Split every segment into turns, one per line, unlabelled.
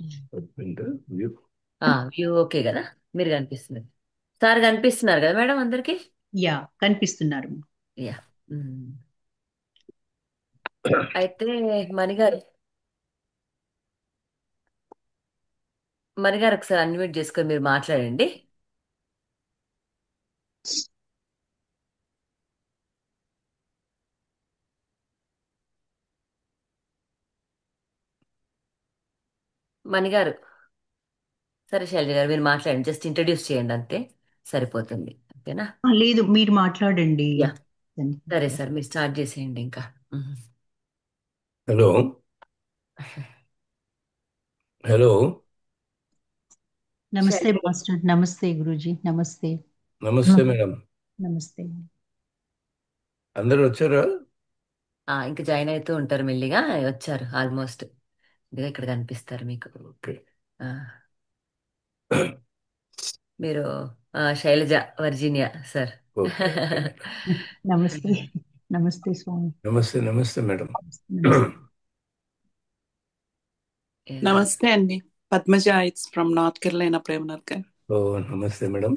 Husband view.
View okay కదా? మీరు కనిపిస్తున్నారు. సార్ కనిపిస్తున్నారు కదా మేడం అందరికి?
యా, కనిపిస్తున్నారు.
యా. అయితే మణిగారు, మణిగారు ఒకసారి అన్మ్యూట్ చేసుకొని మీరు మాట్లాడండి. మణిగారు, సరే శైలజ గారు మీరు మాట్లాడండి, జస్ట్ ఇంట్రడ్యూస్ చేయండి అంతే, సరిపోతుంది. ఓకేనా?
లేదు, మీరు మాట్లాడండి.
యా. సరే సార్, మీరు స్టార్ట్ చేసేయండి ఇంకా.
హలో. హలో.
నమస్తే
శైలజ గారు.
మాస్టర్, నమస్తే గురూజీ, నమస్తే.
నమస్తే మేడం.
నమస్తే.
అందరూ వచ్చారా?
ఇంకా జాయిన్ అవుతూ ఉంటారు మెల్లిగా, వచ్చారు ఆల్మోస్ట్. ఇదిగో ఇక్కడ కనిపిస్తారు మీకు.
ఓకే.
ఆ, మీరు Shailaja, Virginia sir.
Okay okay madam.
నమస్తే. నమస్తే స్వామి.
నమస్తే నమస్తే మేడం.
నమస్తే.
నమస్తే అండి. Padmaja it's from North Carolina, Premnagar.
ఓ నమస్తే మేడం.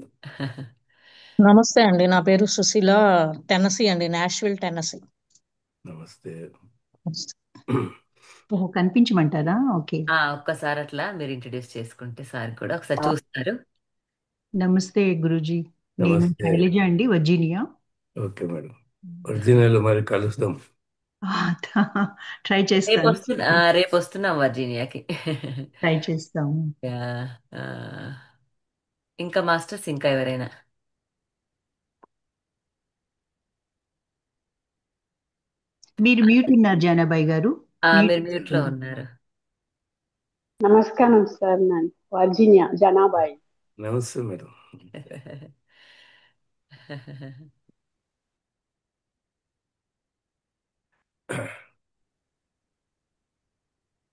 నమస్తే అండి, నా పేరు సుశీల. టెన్నసీ అండి, నాష్విల్ టెన్నసీ.
నమస్తే.
ఓహో, కనిపించమంటారా? ఓకే.
ఒక్కసారి అట్లా మీరు ఇంట్రడ్యూస్ చేసుకుంటే సార్ కూడా ఒకసారి చూస్తారు.
నమస్తే గురూజీ. నేను
నమస్తే.
శైలజ అండి, వర్జీనియా.
Okay madam. ఒరిజినల్ మరి కలుస్తాం.
ట్రై
రేపు
చేస్తాను.
వస్తున్నా, రేపు వస్తున్నాం వర్జీనియాకి.
ట్రై చేస్తాము.
యా, ఆ, ఇంకా మాస్టర్స్, ఇంకా ఎవరైనా?
మీరు మ్యూట్ ఉన్నారు జానాబాయి గారు.
మీరు
మ్యూట్
మ్యూట్ లో ఉన్నారు.
నమస్కారం సార్, నేను వర్జీనియా జనాబాయి.
నమస్తే మేడం.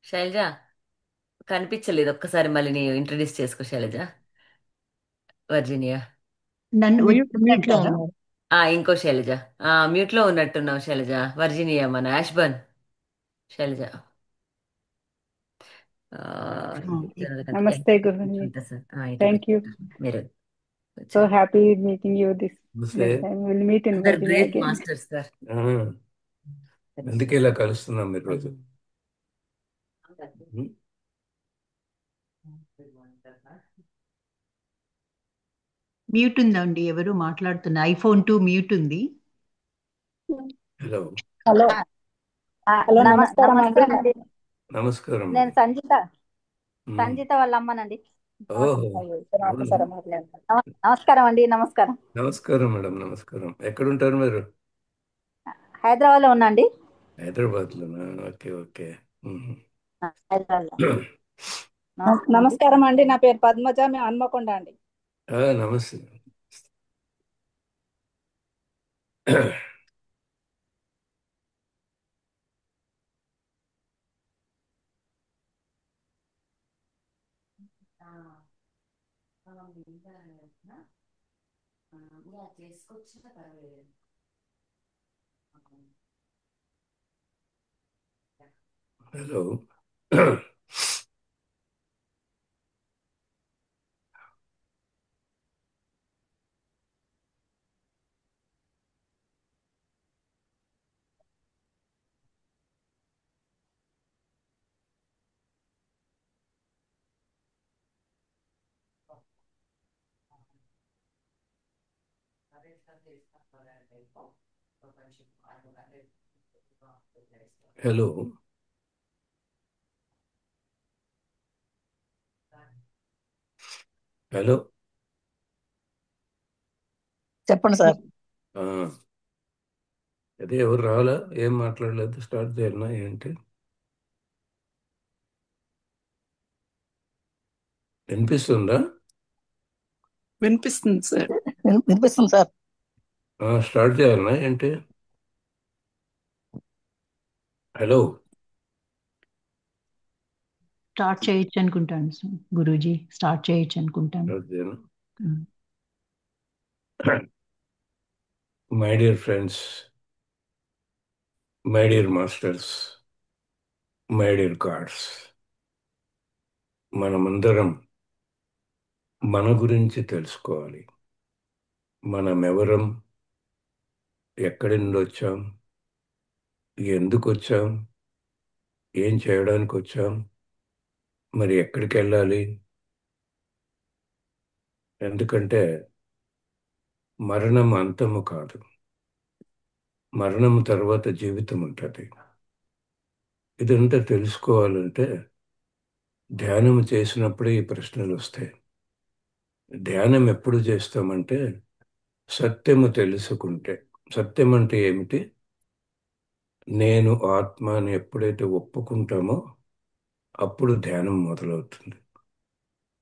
శైలజ కనిపించలేదు, ఒక్కసారి మళ్ళీ నీ ఇంట్రడ్యూస్ చేసుకో శైలజ. వర్జీనియా.
నన్ను
మ్యూట్ లో
అంటారా?
ఉన్నారు.
ఇంకో శైలజ. మ్యూట్ లో ఉన్నట్టున్నావు శైలజ. వర్జీనియా మన యాష్బర్న్. శైలజ. ఆ,
నమస్తే గురుజీ.
కూర్చుంటా సార్. ఇటు
థ్యాంక్ యూ.
కూర్చుంటా. మీరు
సో
కూర్చోండి.
హ్యాపీ మీటింగ్ యూ
నమస్తే.
this time. We'll meet in
అందరు
Virginia
great
again.
Masters sir.
ఆ, అందుకే ఇలా కలుస్తున్నాం ఈరోజు.
మ్యూట్ ఉందండి, ఎవరు మాట్లాడుతున్నారు? ఐఫోన్ 2 మ్యూట్ ఉంది.
హలో.
హలో. హలో, నమస్కారం
నమస్తే
అండి.
అండి.
నమస్కారం
నేను
మేడం.
సంజిత,
ఉమ్.
సంజిత వాళ్ళ అమ్మనండి.
ఓహో. అవునా?
ఒకసారి మాట్లాడండి.
నమస్కారం అండి, నమస్కారం.
నమస్కారం మేడం, నమస్కారం. ఎక్కడుంటారు మీరు?
హైదరాబాద్ లో ఉన్నాండి.
హైదరాబాద్లోనా? Okay okay. ఉహు.
హైదరాబాద్ లో. నమస్తే అండి.
నమస్కారం అండి, నా పేరు పద్మజ, మేము హన్మకొండ అండి.
నమస్తే.
చేసుకొచ్చిన పర్వాలేదు.
హలో. హలో. హలో.
చెప్పండి సార్.
ఆ, అదే ఎవరు రావాలా? ఏం మాట్లాడలేదు. స్టార్ట్ చేయాలనా ఏంటి? వినిపిస్తుందా?
వినిపిస్తుంది సార్.
వినిపిస్తుంది సార్.
స్టార్ట్ చేయాలనా ఏంటి? హలో.
స్టార్ట్ చేయొచ్చు అనుకుంటాను గురూజీ, స్టార్ట్ చేయొచ్చు అనుకుంటాను.
స్టార్ట్ చేయను. My dear friends, my dear masters, my dear God's, మనమందరం మన గురించి తెలుసుకోవాలి. మనమెవరం, ఎక్కడి నుండి వచ్చాం, ఎందుకు వచ్చాం, ఏం చేయడానికి వచ్చాం, మరి ఎక్కడికి వెళ్ళాలి. ఎందుకంటే మరణం అంతము కాదు, మరణం తర్వాత జీవితం ఉంటుంది. ఇదంతా తెలుసుకోవాలంటే ధ్యానం చేసినప్పుడే ఈ ప్రశ్నలు వస్తాయి. ధ్యానం ఎప్పుడు చేస్తామంటే సత్యము తెలుసుకుంటే. సత్యం అంటే ఏమిటి? నేను ఆత్మ అని ఎప్పుడైతే ఒప్పుకుంటామో అప్పుడు ధ్యానం మొదలవుతుంది.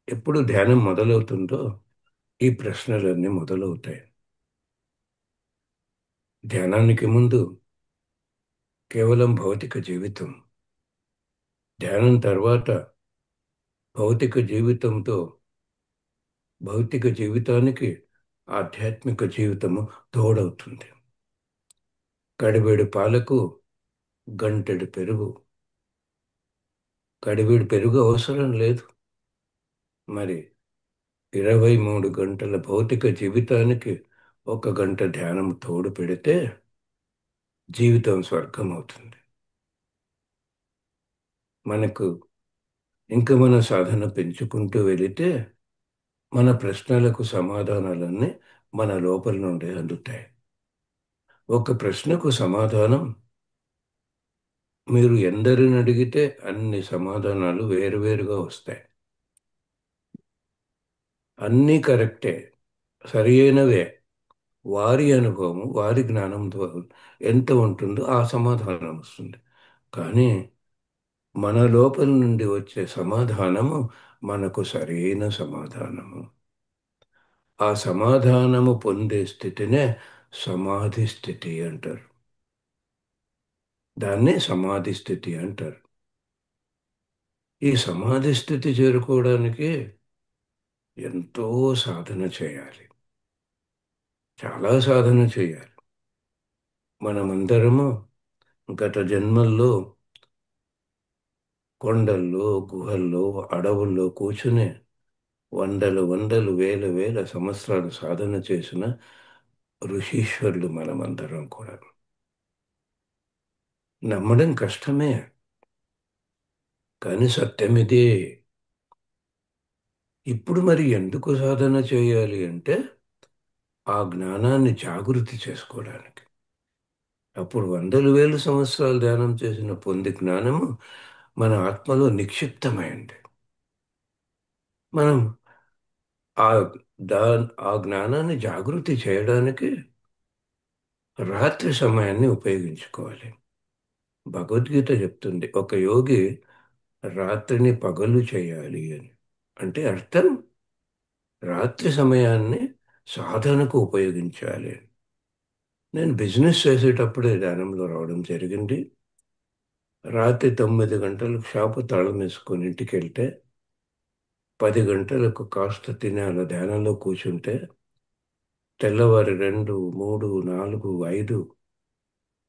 ఎప్పుడు ధ్యానం మొదలవుతుందో ఈ ప్రశ్నలన్నీ మొదలవుతాయి. ధ్యానానికి ముందు కేవలం భౌతిక జీవితం, ధ్యానం తర్వాత భౌతిక జీవితంతో భౌతిక జీవితానికి ఆధ్యాత్మిక జీవితము తోడవుతుంది. కడివెడు పాలకు గంటెడు పెరుగు. కడివెడు పెరుగు అవసరం లేదు. మరి 23 గంటల భౌతిక జీవితానికి 1 గంట ధ్యానం తోడు పెడితే జీవితం స్వర్గం అవుతుంది. మనకు ఇంకా మన సాధన పెంచుకుంటూ వెళితే మన ప్రశ్నలకు సమాధానాలన్నీ మన లోపల నుండి అందుతాయి. ఒక ప్రశ్నకు సమాధానం మీరు ఎందరిని అడిగితే అన్ని సమాధానాలు వేరువేరుగా వస్తాయి. అన్నీ కరెక్టే, సరి అయినవే. వారి అనుభవం, వారి జ్ఞానం ద్వారా ఎంత ఉంటుందో ఆ సమాధానం వస్తుంది. కానీ మన లోపల నుండి వచ్చే సమాధానము మనకు సరైన సమాధానము. ఆ సమాధానము పొందే స్థితినే సమాధి స్థితి అంటారు. దాన్నే సమాధి స్థితి అంటారు. ఈ సమాధి స్థితి చేరుకోవడానికి ఎంతో సాధన చేయాలి, చాలా సాధన చేయాలి. మనమందరము గత జన్మల్లో కొండల్లో, గుహల్లో, అడవుల్లో కూర్చుని వందలు వందలు వేల వేల సంవత్సరాలు సాధన చేసిన ఋషీశ్వరులు మనమందరం కూడా. నమ్మడం కష్టమే, కానీ సత్యమిదే. ఇప్పుడు మరి ఎందుకు సాధన చేయాలి అంటే ఆ జ్ఞానాన్ని జాగృతి చేసుకోవడానికి. అప్పుడు వందలు వేల సంవత్సరాలు ధ్యానం చేసిన పొంది జ్ఞానము మన ఆత్మలో నిక్షిప్తమైంది. మనం ఆ ఆ జ్ఞానాన్ని జాగృతి చేయడానికి రాత్రి సమయాన్ని ఉపయోగించుకోవాలి. భగవద్గీత చెప్తుంది ఒక యోగి రాత్రిని పగలు చేయాలి అని. అంటే అర్థం రాత్రి సమయాన్ని సాధనకు ఉపయోగించాలి అని. నేను బిజినెస్ చేసేటప్పుడే ధ్యానంలో రావడం జరిగింది. రాత్రి 9 గంటలకు షాపు తాళం వేసుకొని ఇంటికి వెళ్తే 10 గంటలకు కాస్త తిని అలా ధ్యానంలో కూర్చుంటే తెల్లవారి 2, 3, 4, 5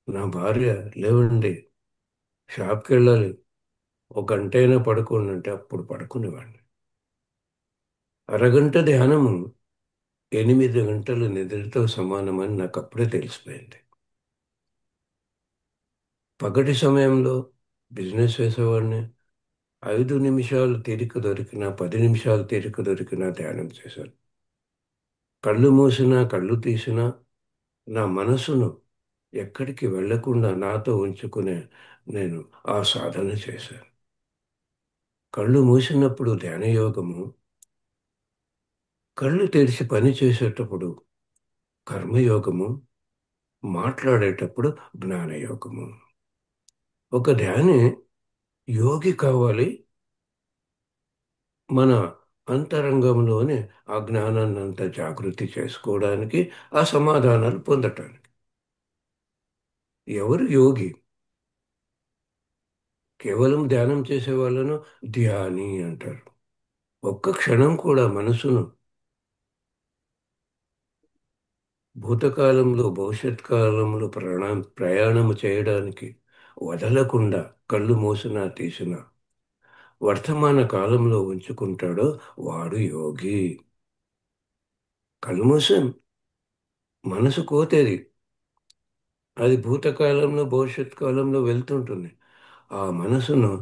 నా భార్య లేవండి షాప్కి వెళ్ళాలి, 1 గంట అయినా పడుకోండి అంటే అప్పుడు పడుకునేవాడిని. అరగంట ధ్యానము 8 గంటలు నిద్రతో సమానమని నాకు అప్పుడే తెలిసిపోయింది. పగటి సమయంలో బిజినెస్ చేసేవాడిని. 5 నిమిషాలు తీరిక దొరికినా 10 నిమిషాలు తీరిక దొరికినా ధ్యానం చేశాను. కళ్ళు మూసినా కళ్ళు తీసినా నా మనసును ఎక్కడికి వెళ్లకుండా నాతో ఉంచుకునే నేను ఆ సాధన చేశాను. కళ్ళు మూసినప్పుడు ధ్యానయోగము, కళ్ళు తెరిచి పని చేసేటప్పుడు కర్మయోగము, మాట్లాడేటప్పుడు జ్ఞానయోగము. ఒక ధ్యాని యోగి కావాలి మన అంతరంగంలోనే ఆ జ్ఞానాన్ని అంతా జాగృతి చేసుకోవడానికి, ఆ సమాధానాలు పొందటానికి. ఎవరు యోగి? కేవలం ధ్యానం చేసే వాళ్ళను ధ్యాని అంటారు. ఒక్క క్షణం కూడా మనసును భూతకాలంలో భవిష్యత్ కాలంలో ప్రయాణము చేయడానికి వదలకుండా కళ్ళు మూసినా తీసినా వర్తమాన కాలంలో ఉంచుకుంటాడో వాడు యోగి. కళ్ళు మూసి మనసు కోతేది, అది భూతకాలంలో భవిష్యత్ కాలంలో వెళ్తుంటుంది. ఆ మనసును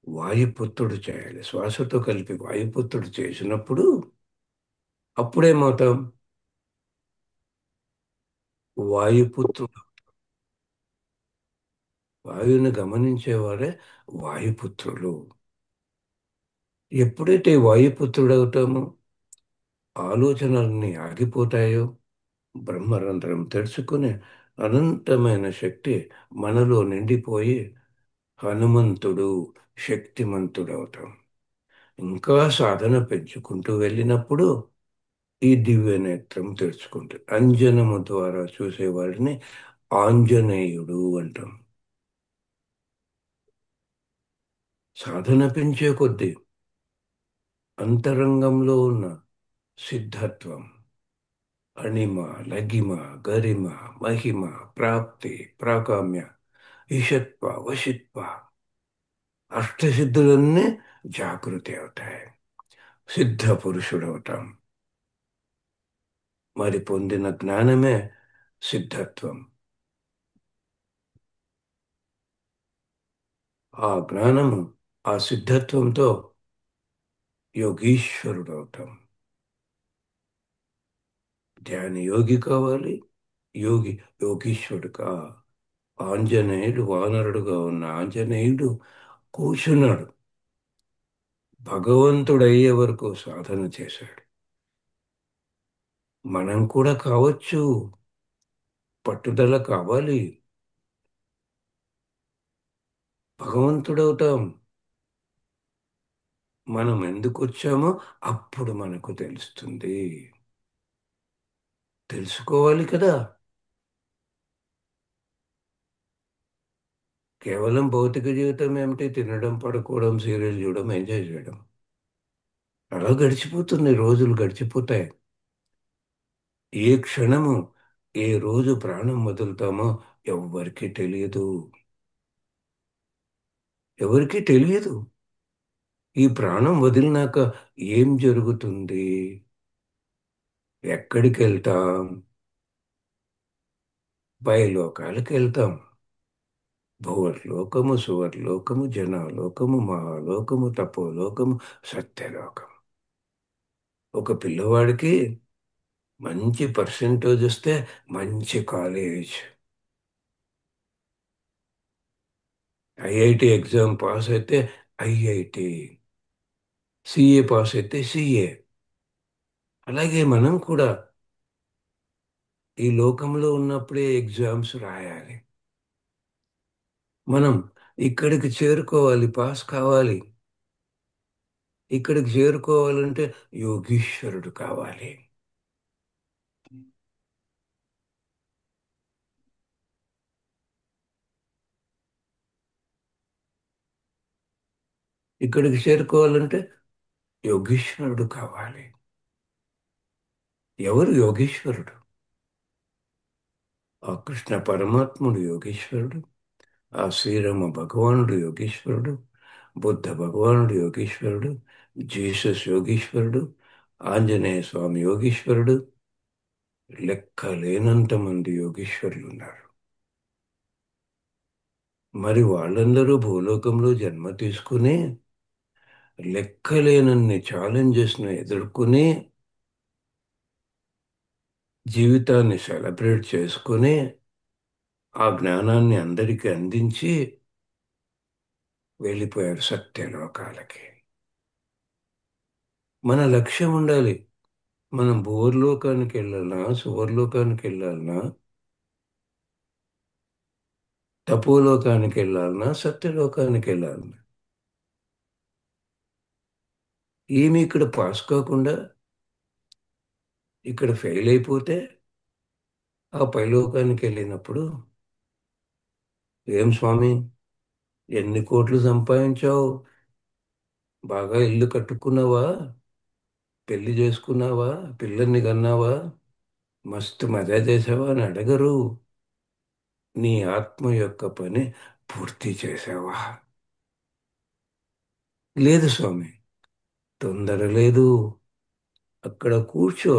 వాయుపుత్రుడు చేయాలి. శ్వాసతో కలిపి వాయుపుత్రుడు చేసినప్పుడు అప్పుడేమవుతాం? వాయుపుత్రుడు. వాయువుని గమనించేవారే వాయుపుత్రులు. ఎప్పుడైతే వాయుపుత్రుడు అవుతామో ఆలోచనలన్నీ ఆగిపోతాయో, బ్రహ్మరంధ్రం తెరుచుకుని అనంతమైన శక్తి మనలో నిండిపోయి హనుమంతుడు, శక్తిమంతుడు అవుతాం. ఇంకా సాధన పెంచుకుంటూ వెళ్ళినప్పుడు ఈ దివ్య నేత్రం తెరుచుకుంటుంది. అంజనము ద్వారా చూసేవాడిని ఆంజనేయుడు అంటాం. సాధన పెంచే కొద్దీ అంతరంగంలో ఉన్న సిద్ధత్వం, అణిమ, లగిమ, గరిమ, మహిమ, ప్రాప్తి, ప్రాకామ్య, ఈషత్వ, వశిత్వ, అష్టసిద్ధులన్నీ జాగృతి అవుతాయి. సిద్ధ పురుషుడవుతాం. మరి పొందిన జ్ఞానమే సిద్ధత్వం. ఆ జ్ఞానము, ఆ సిద్ధత్వంతో యోగీశ్వరుడు అవుతాం. ధ్యాన యోగి కావాలి, యోగి యోగీశ్వరుడుగా. ఆంజనేయుడు, వానరుడుగా ఉన్న ఆంజనేయుడు కూర్చున్నాడు. భగవంతుడయ్యే వరకు సాధన చేశాడు. మనం కూడా కావచ్చు. పట్టుదల కావాలి. భగవంతుడవుతాం. మనం ఎందుకు వచ్చామో అప్పుడు మనకు తెలుస్తుంది. తెలుసుకోవాలి కదా. కేవలం భౌతిక జీవితం ఏమిటి? తినడం, పడుకోవడం, సీరియల్ చూడడం, ఎంజాయ్ చేయడం. అలా గడిచిపోతున్నాయి, రోజులు గడిచిపోతాయి. ఏ క్షణము, ఏ రోజు ప్రాణం వదులుతామో ఎవ్వరికీ తెలియదు. ఎవరికీ తెలియదు. ఈ ప్రాణం వదిలినాక ఏం జరుగుతుంది? ఎక్కడికి వెళ్తాం? పైలోకాలకు వెళ్తాం. భువర్లోకము, సువర్లోకము, జనాలోకము, మహాలోకము, తపోలోకము, సత్యలోకం. ఒక పిల్లవాడికి మంచి పర్సెంటేజ్ వస్తే మంచి కాలేజ్, ఐఐటి ఎగ్జామ్ పాస్ అయితే ఐఐటి, సిఏ పాస్ అయితే సిఏ. అలాగే మనం కూడా ఈ లోకంలో ఉన్నప్పుడే ఎగ్జామ్స్ రాయాలి. మనం ఇక్కడికి చేరుకోవాలి, పాస్ కావాలి. ఇక్కడికి చేరుకోవాలంటే యోగీశ్వరుడు కావాలి. ఇక్కడికి చేరుకోవాలంటే యోగీశ్వరుడు కావాలి. ఎవరు యోగీశ్వరుడు? ఆ కృష్ణ పరమాత్ముడు యోగీశ్వరుడు, ఆ శ్రీరామ భగవానుడు యోగీశ్వరుడు, బుద్ధ భగవానుడు యోగీశ్వరుడు, జీసస్ యోగీశ్వరుడు, ఆంజనేయ స్వామి యోగీశ్వరుడు. లెక్కలేనంత మంది యోగీశ్వరులు ఉన్నారు. మరి వాళ్ళందరూ భూలోకంలో జన్మ తీసుకుని లెక్కలేనన్ని ఛాలెంజెస్ను ఎదుర్కొని జీవితాన్ని సెలబ్రేట్ చేసుకుని ఆ జ్ఞానాన్ని అందరికీ అందించి వెళ్ళిపోయారు సత్యలోకాలకి. మన లక్ష్యం ఉండాలి. మనం భూవర్లోకానికి వెళ్ళాలన్నా, సువర్లోకానికి వెళ్ళాలన్నా, తపోలోకానికి వెళ్ళాలన్నా, సత్యలోకానికి వెళ్ళాలన్నా, ఏమి ఇక్కడ పాస్ కాకుండా ఇక్కడ ఫెయిల్ అయిపోతే ఆ పైలోకానికి వెళ్ళినప్పుడు, ఏం స్వామి ఎన్ని కోట్లు సంపాదించావు? బాగా ఇల్లు కట్టుకున్నావా? పెళ్లి చేసుకున్నావా? పిల్లల్ని కన్నావా? మస్తు మజా చేసావా అని అడగరు. నీ ఆత్మ యొక్క పని పూర్తి చేసావా? లేదు స్వామి, తొందర లేదు. అక్కడ కూర్చో.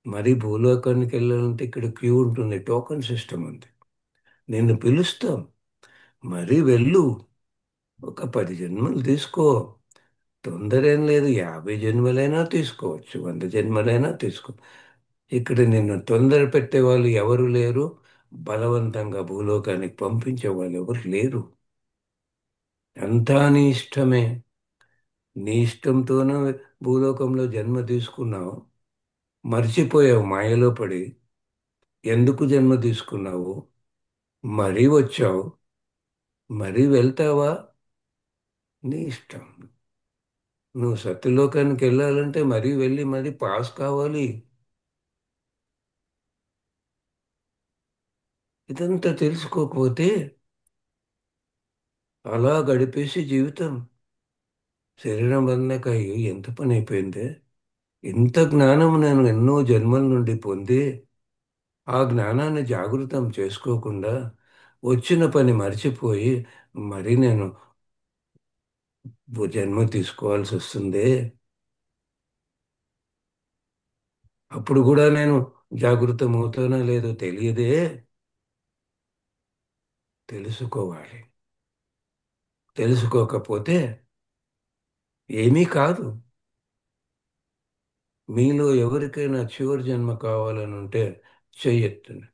మరి భూలోకానికి వెళ్ళాలంటే ఇక్కడ క్యూ ఉంటుంది, టోకన్ సిస్టమ్ ఉంది. నిన్ను పిలుస్తాం, మరి వెళ్ళు. ఒక 10 జన్మలు తీసుకో. తొందర ఏం లేదు, 50 జన్మలైనా తీసుకోవచ్చు, 100 జన్మలైనా తీసుకో. ఇక్కడ నిన్ను తొందర పెట్టే వాళ్ళు ఎవరు లేరు. బలవంతంగా భూలోకానికి పంపించే వాళ్ళు ఎవరు లేరు. అంతా నీ ఇష్టమే. నీ ఇష్టంతోనే భూలోకంలో జన్మ తీసుకున్నావు. మర్చిపోయావు మాయలో పడి. ఎందుకు జన్మ తీసుకున్నావు? మరీ వచ్చావు, మరీ వెళ్తావా? నీ ఇష్టం. నువ్వు సత్యలోకానికి వెళ్ళాలంటే మరీ వెళ్ళి మరీ పాస్ కావాలి. ఇదంతా తెలుసుకోకపోతే అలా గడిపేసి జీవితం. శరీరం వల్లక అయ్యో ఎంత పని అయిపోయింది. ఇంత జ్ఞానం నేను ఎన్నో జన్మల నుండి పొంది ఆ జ్ఞానాన్ని జాగృతం చేసుకోకుండా వచ్చిన పని మర్చిపోయి మరి నేను జన్మ తీసుకోవాల్సి వస్తుంది. అప్పుడు కూడా నేను జాగృతం అవుతానో లేదో తెలియదే. తెలుసుకోవాలి. తెలుసుకోకపోతే ఏమీ కాదు. మీలో ఎవరికైనా చివరి జన్మ కావాలని ఉంటే చెయ్యెత్తండి.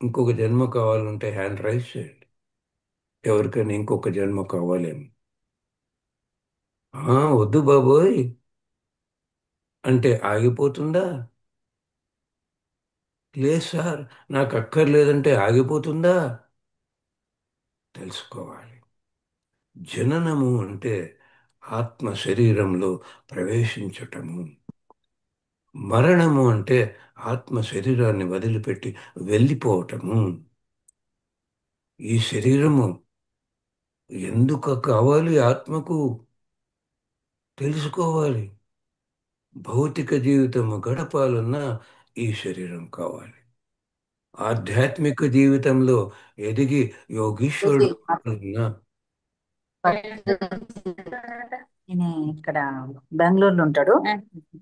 ఇంకొక జన్మ కావాలంటే హ్యాండ్ రైజ్ చేయండి. ఎవరికైనా ఇంకొక జన్మ కావాలేమో. వద్దు బాబోయ్ అంటే ఆగిపోతుందా? లేదు సార్, నాకు అక్కర్లేదంటే ఆగిపోతుందా? తెలుసుకోవాలి. జననము అంటే ఆత్మ శరీరంలో ప్రవేశించటము. మరణము అంటే ఆత్మ శరీరాన్ని వదిలిపెట్టి వెళ్ళిపోవటము. ఈ శరీరము ఎందుకు కావాలి? ఆత్మకు తెలుసుకోవాలి. భౌతిక జీవితము గడపాలన్నా ఈ శరీరం కావాలి. ఆధ్యాత్మిక జీవితంలో ఎదిగి యోగీశ్వరుడు కావాలన్నా
నేను ఇక్కడ బెంగళూరులో ఉంటాడు.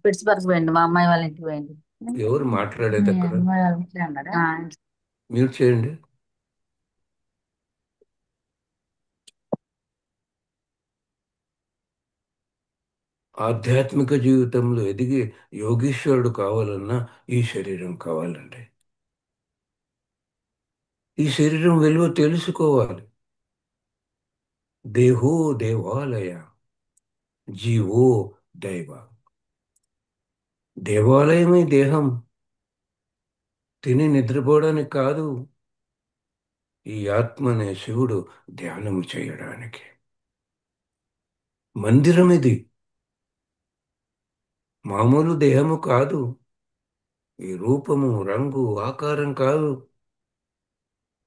పిట్స్బర్గ్ పోయిండు, మా అమ్మాయి వాళ్ళ ఇంటికి పోయిండు.
ఎవరు మాట్లాడేది అక్కడ?
అమ్మాయి వాళ్ళ ఇంట్లో ఉన్నాడా?
మ్యూట్ చేయండి. ఆధ్యాత్మిక జీవితంలో ఎదిగి యోగీశ్వరుడు కావాలన్నా ఈ శరీరం కావాలండి. ఈ శరీరం విలువ తెలుసుకోవాలి. దేహో దేవాలయ, జీవో దైవ. దేవాలయమే దేహం. తిని నిద్రపోవడానికి కాదు. ఈ ఆత్మనే శివుడు ధ్యానం చేయడానికి. మందిరం ఇది, మామూలు దేహము కాదు. ఈ రూపము రంగు ఆకారం కాదు.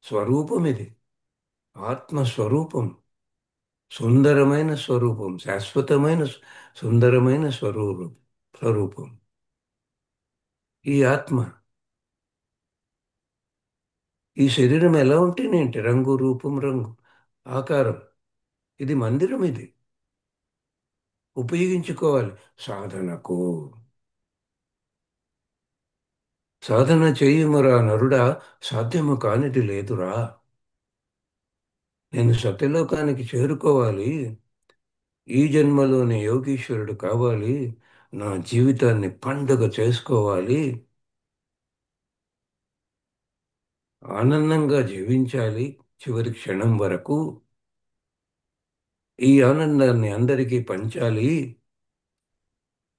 స్వరూపం ఇది. ఆత్మస్వరూపం. సుందరమైన స్వరూపం, శాశ్వతమైన సుందరమైన స్వరూపం ఈ ఆత్మ. ఈ శరీరం ఎలా ఉంటేనేంటి? రంగు రూపం, రంగు ఆకారం. ఇది మందిరం. ఇది ఉపయోగించుకోవాలి సాధనకు. సాధన చేయుమురా నరుడా, సాధ్యము కానిది లేదురా. నేను సత్యలోకానికి చేరుకోవాలి. ఈ జన్మలోనే యోగీశ్వరుడు కావాలి. నా జీవితాన్ని పండుగ చేసుకోవాలి. ఆనందంగా జీవించాలి చివరి క్షణం వరకు. ఈ ఆనందాన్ని అందరికీ పంచాలి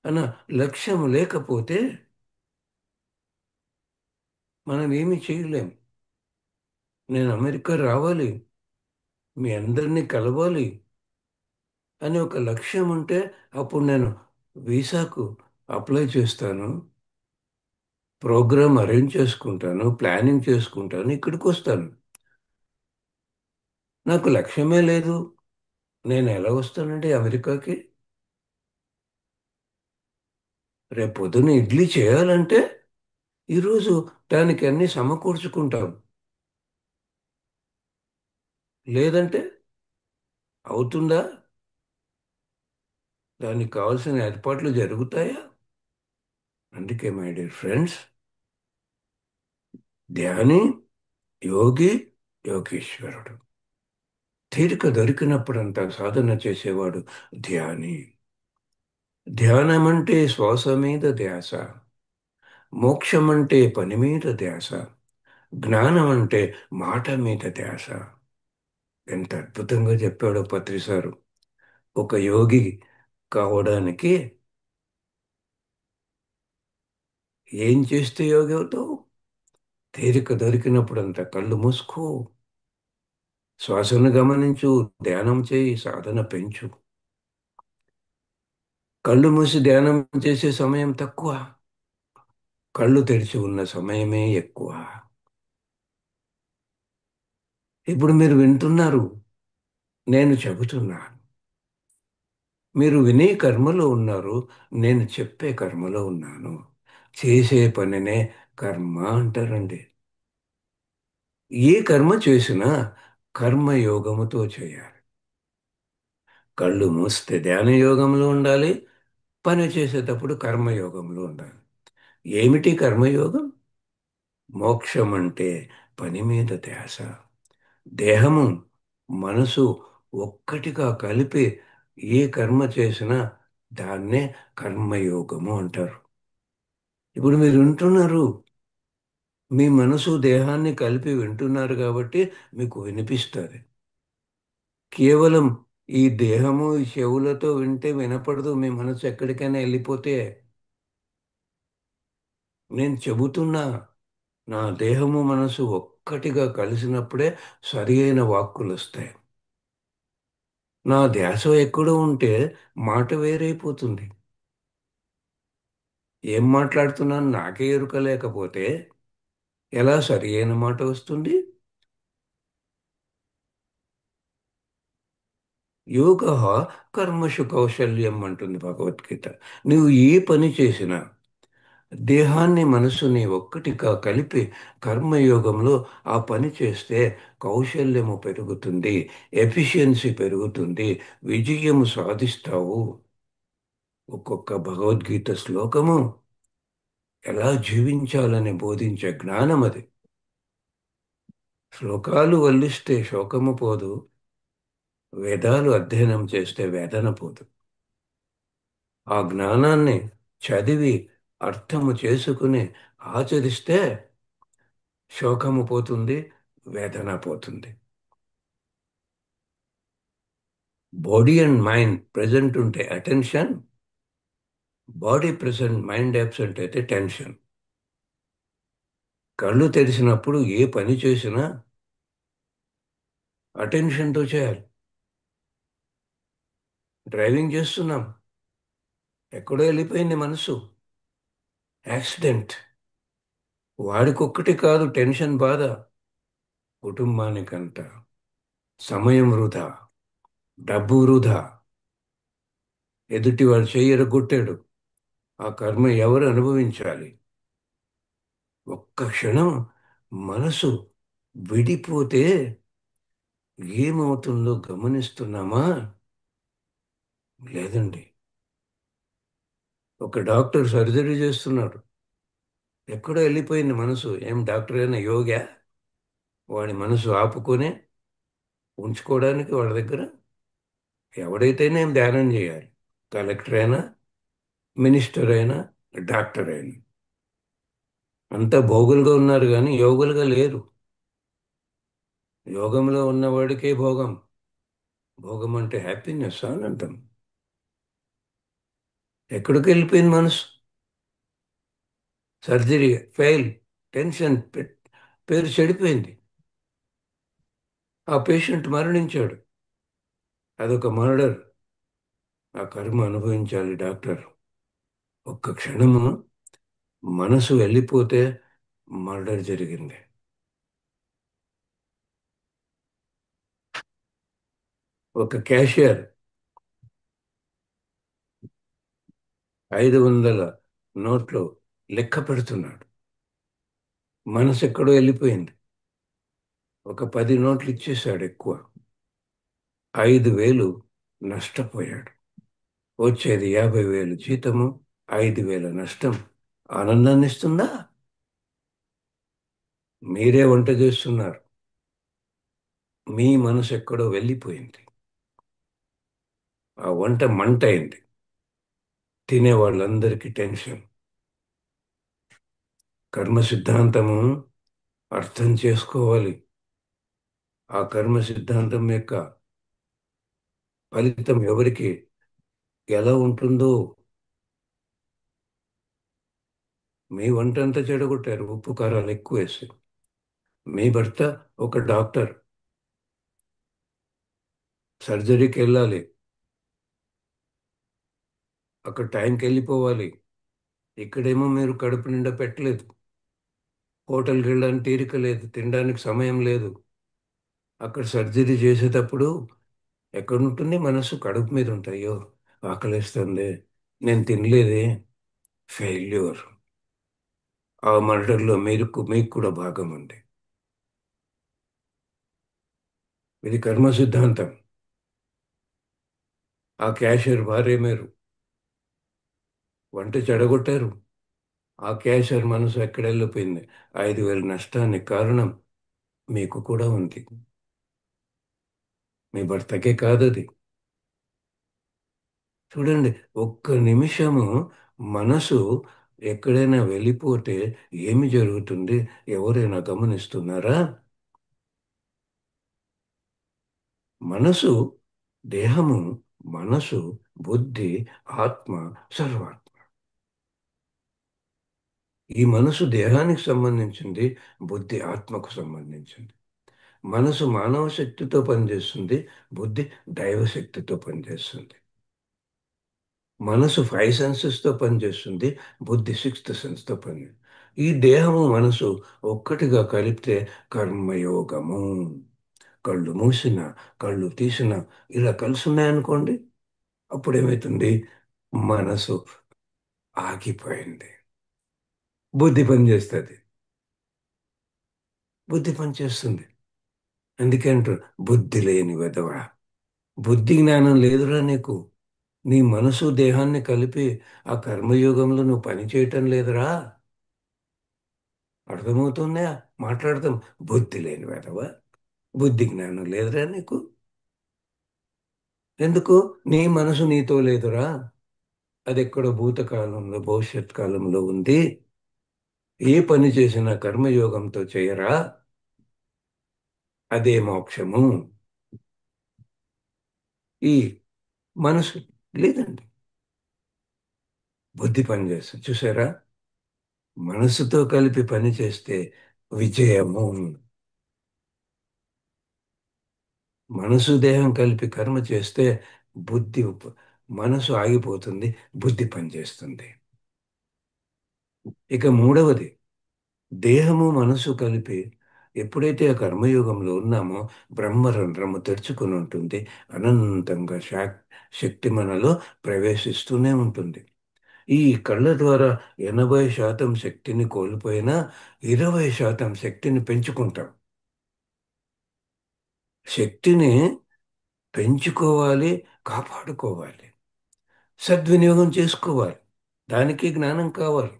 అన్న లక్ష్యం లేకపోతే మనం ఏమీ చేయలేం. నేను అమెరికా రావాలి, మీ అందరినీ కలవాలి అని ఒక లక్ష్యం ఉంటే అప్పుడు నేను వీసాకు అప్లై చేస్తాను, ప్రోగ్రామ్ అరేంజ్ చేసుకుంటాను, ప్లానింగ్ చేసుకుంటాను, ఇక్కడికి వస్తాను. నాకు లక్ష్యమే లేదు, నేను ఎలా వస్తానండి అమెరికాకి? రేపు పొద్దున్న ఇడ్లీ చేయాలంటే ఈరోజు దానికి అన్ని సమకూర్చుకుంటాం. లేదంటే అవుతుందా? దానికి కావాల్సిన ఏర్పాట్లు జరుగుతాయా? అందుకే మై డియర్ ఫ్రెండ్స్, ధ్యాని, యోగి, యోగీశ్వరుడు. తీరిక దొరికినప్పుడంతా సాధన చేసేవాడు ధ్యాని. ధ్యానం అంటే శ్వాస మీద ధ్యాస, మోక్షం అంటే పని మీద ధ్యాస, జ్ఞానం అంటే మాట మీద ధ్యాస. ఎంత అద్భుతంగా చెప్పాడో పత్రి సారు. ఒక యోగి కావడానికి ఏం చేస్తే యోగి అవుతావు? తీరిక దొరికినప్పుడంతా కళ్ళు మూసుకో, శ్వాసను గమనించు, ధ్యానం చేయి, సాధన పెంచు. కళ్ళు మూసి ధ్యానం చేసే సమయం తక్కువ, కళ్ళు తెరిచి ఉన్న సమయమే ఎక్కువ. ఇప్పుడు మీరు వింటున్నారు, నేను చెబుతున్నాను. మీరు వినే కర్మలో ఉన్నారు, నేను చెప్పే కర్మలో ఉన్నాను. చేసే పనినే కర్మ అంటారండి. ఏ కర్మ చేసినా కర్మయోగముతో చేయాలి. కళ్ళు మూస్తే ధ్యాన యోగంలో ఉండాలి, పని చేసేటప్పుడు కర్మయోగంలో ఉండాలి. ఏమిటి కర్మయోగం? మోక్షం అంటే పని మీద ధ్యాస. దేహము మనసు ఒక్కటిగా కలిపి ఏ కర్మ చేసినా దాన్నే కర్మయోగము అంటారు. ఇప్పుడు మీరు వింటున్నారు, మీ మనసు దేహాన్ని కలిపి వింటున్నారు కాబట్టి మీకు వినిపిస్తుంది. కేవలం ఈ దేహము ఈ చెవులతో వింటే వినపడదు, మీ మనసు ఎక్కడికైనా వెళ్ళిపోతే. నేను చెబుతున్నా, నా దేహము మనసు ఒక్కటిగా కలిసినప్పుడే సరి అయిన వాక్కులు వస్తాయి. నా ధ్యాస ఎక్కడో ఉంటే మాట వేరైపోతుంది. ఏం మాట్లాడుతున్నాను నాకే ఎరుక లేకపోతే ఎలా సరి అయిన మాట వస్తుంది? యోగ కర్మషు కౌశల్యం అంటుంది భగవద్గీత. నువ్వు ఏ పని చేసినా దేహాన్ని మనసుని ఒక్కటిగా కలిపి కర్మయోగంలో ఆ పని చేస్తే కౌశల్యము పెరుగుతుంది, ఎఫిషియన్సీ పెరుగుతుంది, విజయము సాధిస్తావు. ఒక్కొక్క భగవద్గీత శ్లోకము ఎలా జీవించాలని బోధించే జ్ఞానం అది. శ్లోకాలు వల్లిస్తే శోకము పోదు, వేదాలు అధ్యయనం చేస్తే వేదన పోదు. ఆ జ్ఞానాన్ని చదివి అర్థము చేసుకుని ఆచరిస్తే శోకము పోతుంది, వేదన పోతుంది. బాడీ అండ్ మైండ్ ప్రెజెంట్ ఉంటే attention, body present mind absent అయితే టెన్షన్. కళ్ళు తెరిచినప్పుడు ఏ పని చేసినా అటెన్షన్తో చేయాలి. డ్రైవింగ్ చేస్తున్నాం, ఎక్కడో వెళ్ళిపోయింది మనసు, యాక్సిడెంట్. వాడికొక్కటి కాదు టెన్షన్, బాధ, కుటుంబానికంట. సమయం వృధా, డబ్బు వృధా, ఎదుటివాడు చెయ్యరగొట్టాడు, ఆ కర్మ ఎవరు అనుభవించాలి? ఒక్క క్షణం మనసు విడిపోతే ఏమవుతుందో గమనిస్తున్నామా? లేదండి. ఒక డాక్టర్ సర్జరీ చేస్తున్నాడు, ఎక్కడో వెళ్ళిపోయింది మనసు. ఏం డాక్టర్ అయినా యోగా? వాడి మనసు ఆపుకొని ఉంచుకోవడానికి వాడి దగ్గర ఎవడైతేనే ధ్యానం చేయాలి. కలెక్టర్ అయినా, మినిస్టర్ అయినా, డాక్టర్ అయినా అంతా భోగులుగా ఉన్నారు కానీ యోగులుగా లేరు. యోగంలో ఉన్నవాడికే భోగం. భోగం అంటే హ్యాపీనెస్, ఆనందం. ఎక్కడికి వెళ్ళిపోయింది మనసు? సర్జరీ ఫెయిల్, టెన్షన్ పేరు చెడిపోయింది, ఆ పేషెంట్ మరణించాడు. అదొక మర్డర్. ఆ కర్మ అనుభవించాలి డాక్టర్. ఒక్క క్షణము మనసు వెళ్ళిపోతే మర్డర్ జరిగింది. ఒక క్యాషియర్ 500 నోట్లు లెక్క పెడుతున్నాడు, మనసు ఎక్కడో వెళ్ళిపోయింది. ఒక 10 నోట్లు ఇచ్చేశాడు ఎక్కువ, 5,000 నష్టపోయాడు. వచ్చేది 50,000 జీతము, 5,000 నష్టం. ఆనందాన్ని ఇస్తుందా? మీరే వంట చేస్తున్నారు, మీ మనసు ఎక్కడో వెళ్ళిపోయింది, ఆ వంట మంట అయింది, తినే వాళ్ళందరికీ టెన్షన్. కర్మ సిద్ధాంతము అర్థం చేసుకోవాలి. ఆ కర్మ సిద్ధాంతం యొక్క ఫలితం ఎవరికి ఎలా ఉంటుందో. మీ వంట అంతా చెడగొట్టారు ఉప్పు కారాలు ఎక్కువ వేసి. మీ భర్త ఒక డాక్టర్, సర్జరీకి వెళ్ళాలి, అక్కడ టైంకి వెళ్ళిపోవాలి. ఇక్కడేమో మీరు కడుపు నిండా పెట్టలేదు, హోటల్కి వెళ్ళడానికి తీరిక లేదు, తినడానికి సమయం లేదు. అక్కడ సర్జరీ చేసేటప్పుడు ఎక్కడుంటుంది మనసు? కడుపు మీద ఉంటాయో, ఆకలిస్తుంది, నేను తినలేదే, ఫెయిల్యూర్. ఆ మర్డర్లో మీకు కూడా భాగం ఉంది. ఇది కర్మ సిద్ధాంతం. ఆ క్యాషియర్ భార్య మీరు వంట చెడగొట్టారు. ఆ క్యాషియర్ మనసు ఎక్కడ వెళ్ళిపోయింది? 5,000 నష్టానికి కారణం మీకు కూడా ఉంది, మీ భర్తకే కాదది. చూడండి, ఒక్క నిమిషము మనసు ఎక్కడైనా వెళ్ళిపోతే ఏమి జరుగుతుంది? ఎవరైనా గమనిస్తున్నారా? మనసు, దేహము, మనసు, బుద్ధి, ఆత్మ, సర్వాత్మ. ఈ మనసు దేహానికి సంబంధించింది, బుద్ధి ఆత్మకు సంబంధించింది. మనసు మానవ శక్తితో పనిచేస్తుంది, బుద్ధి దైవశక్తితో పనిచేస్తుంది. మనసు 5 సెన్సెస్తో పనిచేస్తుంది, బుద్ధి 6th సెన్స్తో పని. ఈ దేహము మనసు ఒక్కటిగా కలిపితే కర్మయోగము. కళ్ళు మూసిన, కళ్ళు తీసిన ఇలా కలిసి ఉన్నాయనుకోండి, అప్పుడు ఏమవుతుంది? మనసు ఆగిపోయింది, బుద్ధి పనిచేస్తుంది. బుద్ధి పనిచేస్తుంది. అందుకే అంటారు, బుద్ధి లేని వెధవ. బుద్ధి జ్ఞానం లేదురా నీకు. నీ మనసు దేహాన్ని కలిపి ఆ కర్మయోగంలో నువ్వు పని చేయటం లేదురా. అర్థమవుతుందా? మాట్లాడతాం, బుద్ధి లేని వెధవ, బుద్ధి జ్ఞానం లేదురా నీకు. ఎందుకు? నీ మనసు నీతో లేదురా, అది ఎక్కడో భూతకాలంలో భవిష్యత్ కాలంలో ఉంది. ఏ పని చేసినా కర్మయోగంతో చేయరా, అదే మోక్షము. ఈ మనసు లేదండి, బుద్ధి పనిచేస్తుంది. చూసారా? మనసుతో కలిపి పని చేస్తే విజయము. మనసు దేహం కలిపి కర్మ చేస్తే బుద్ధి మనసు ఆగిపోతుంది, బుద్ధి పనిచేస్తుంది. ఇక మూడవది, దేహము మనసు కలిపి ఎప్పుడైతే ఆ కర్మయోగంలో ఉన్నామో బ్రహ్మరంధ్రము తెరుచుకుని ఉంటుంది, అనంతంగా శక్తి మనలో ప్రవేశిస్తూనే ఉంటుంది. ఈ కళ్ళ ద్వారా 80% శక్తిని కోల్పోయినా 20% శక్తిని పెంచుకుంటాం. శక్తిని పెంచుకోవాలి, కాపాడుకోవాలి, సద్వినియోగం చేసుకోవాలి. దానికి జ్ఞానం కావాలి.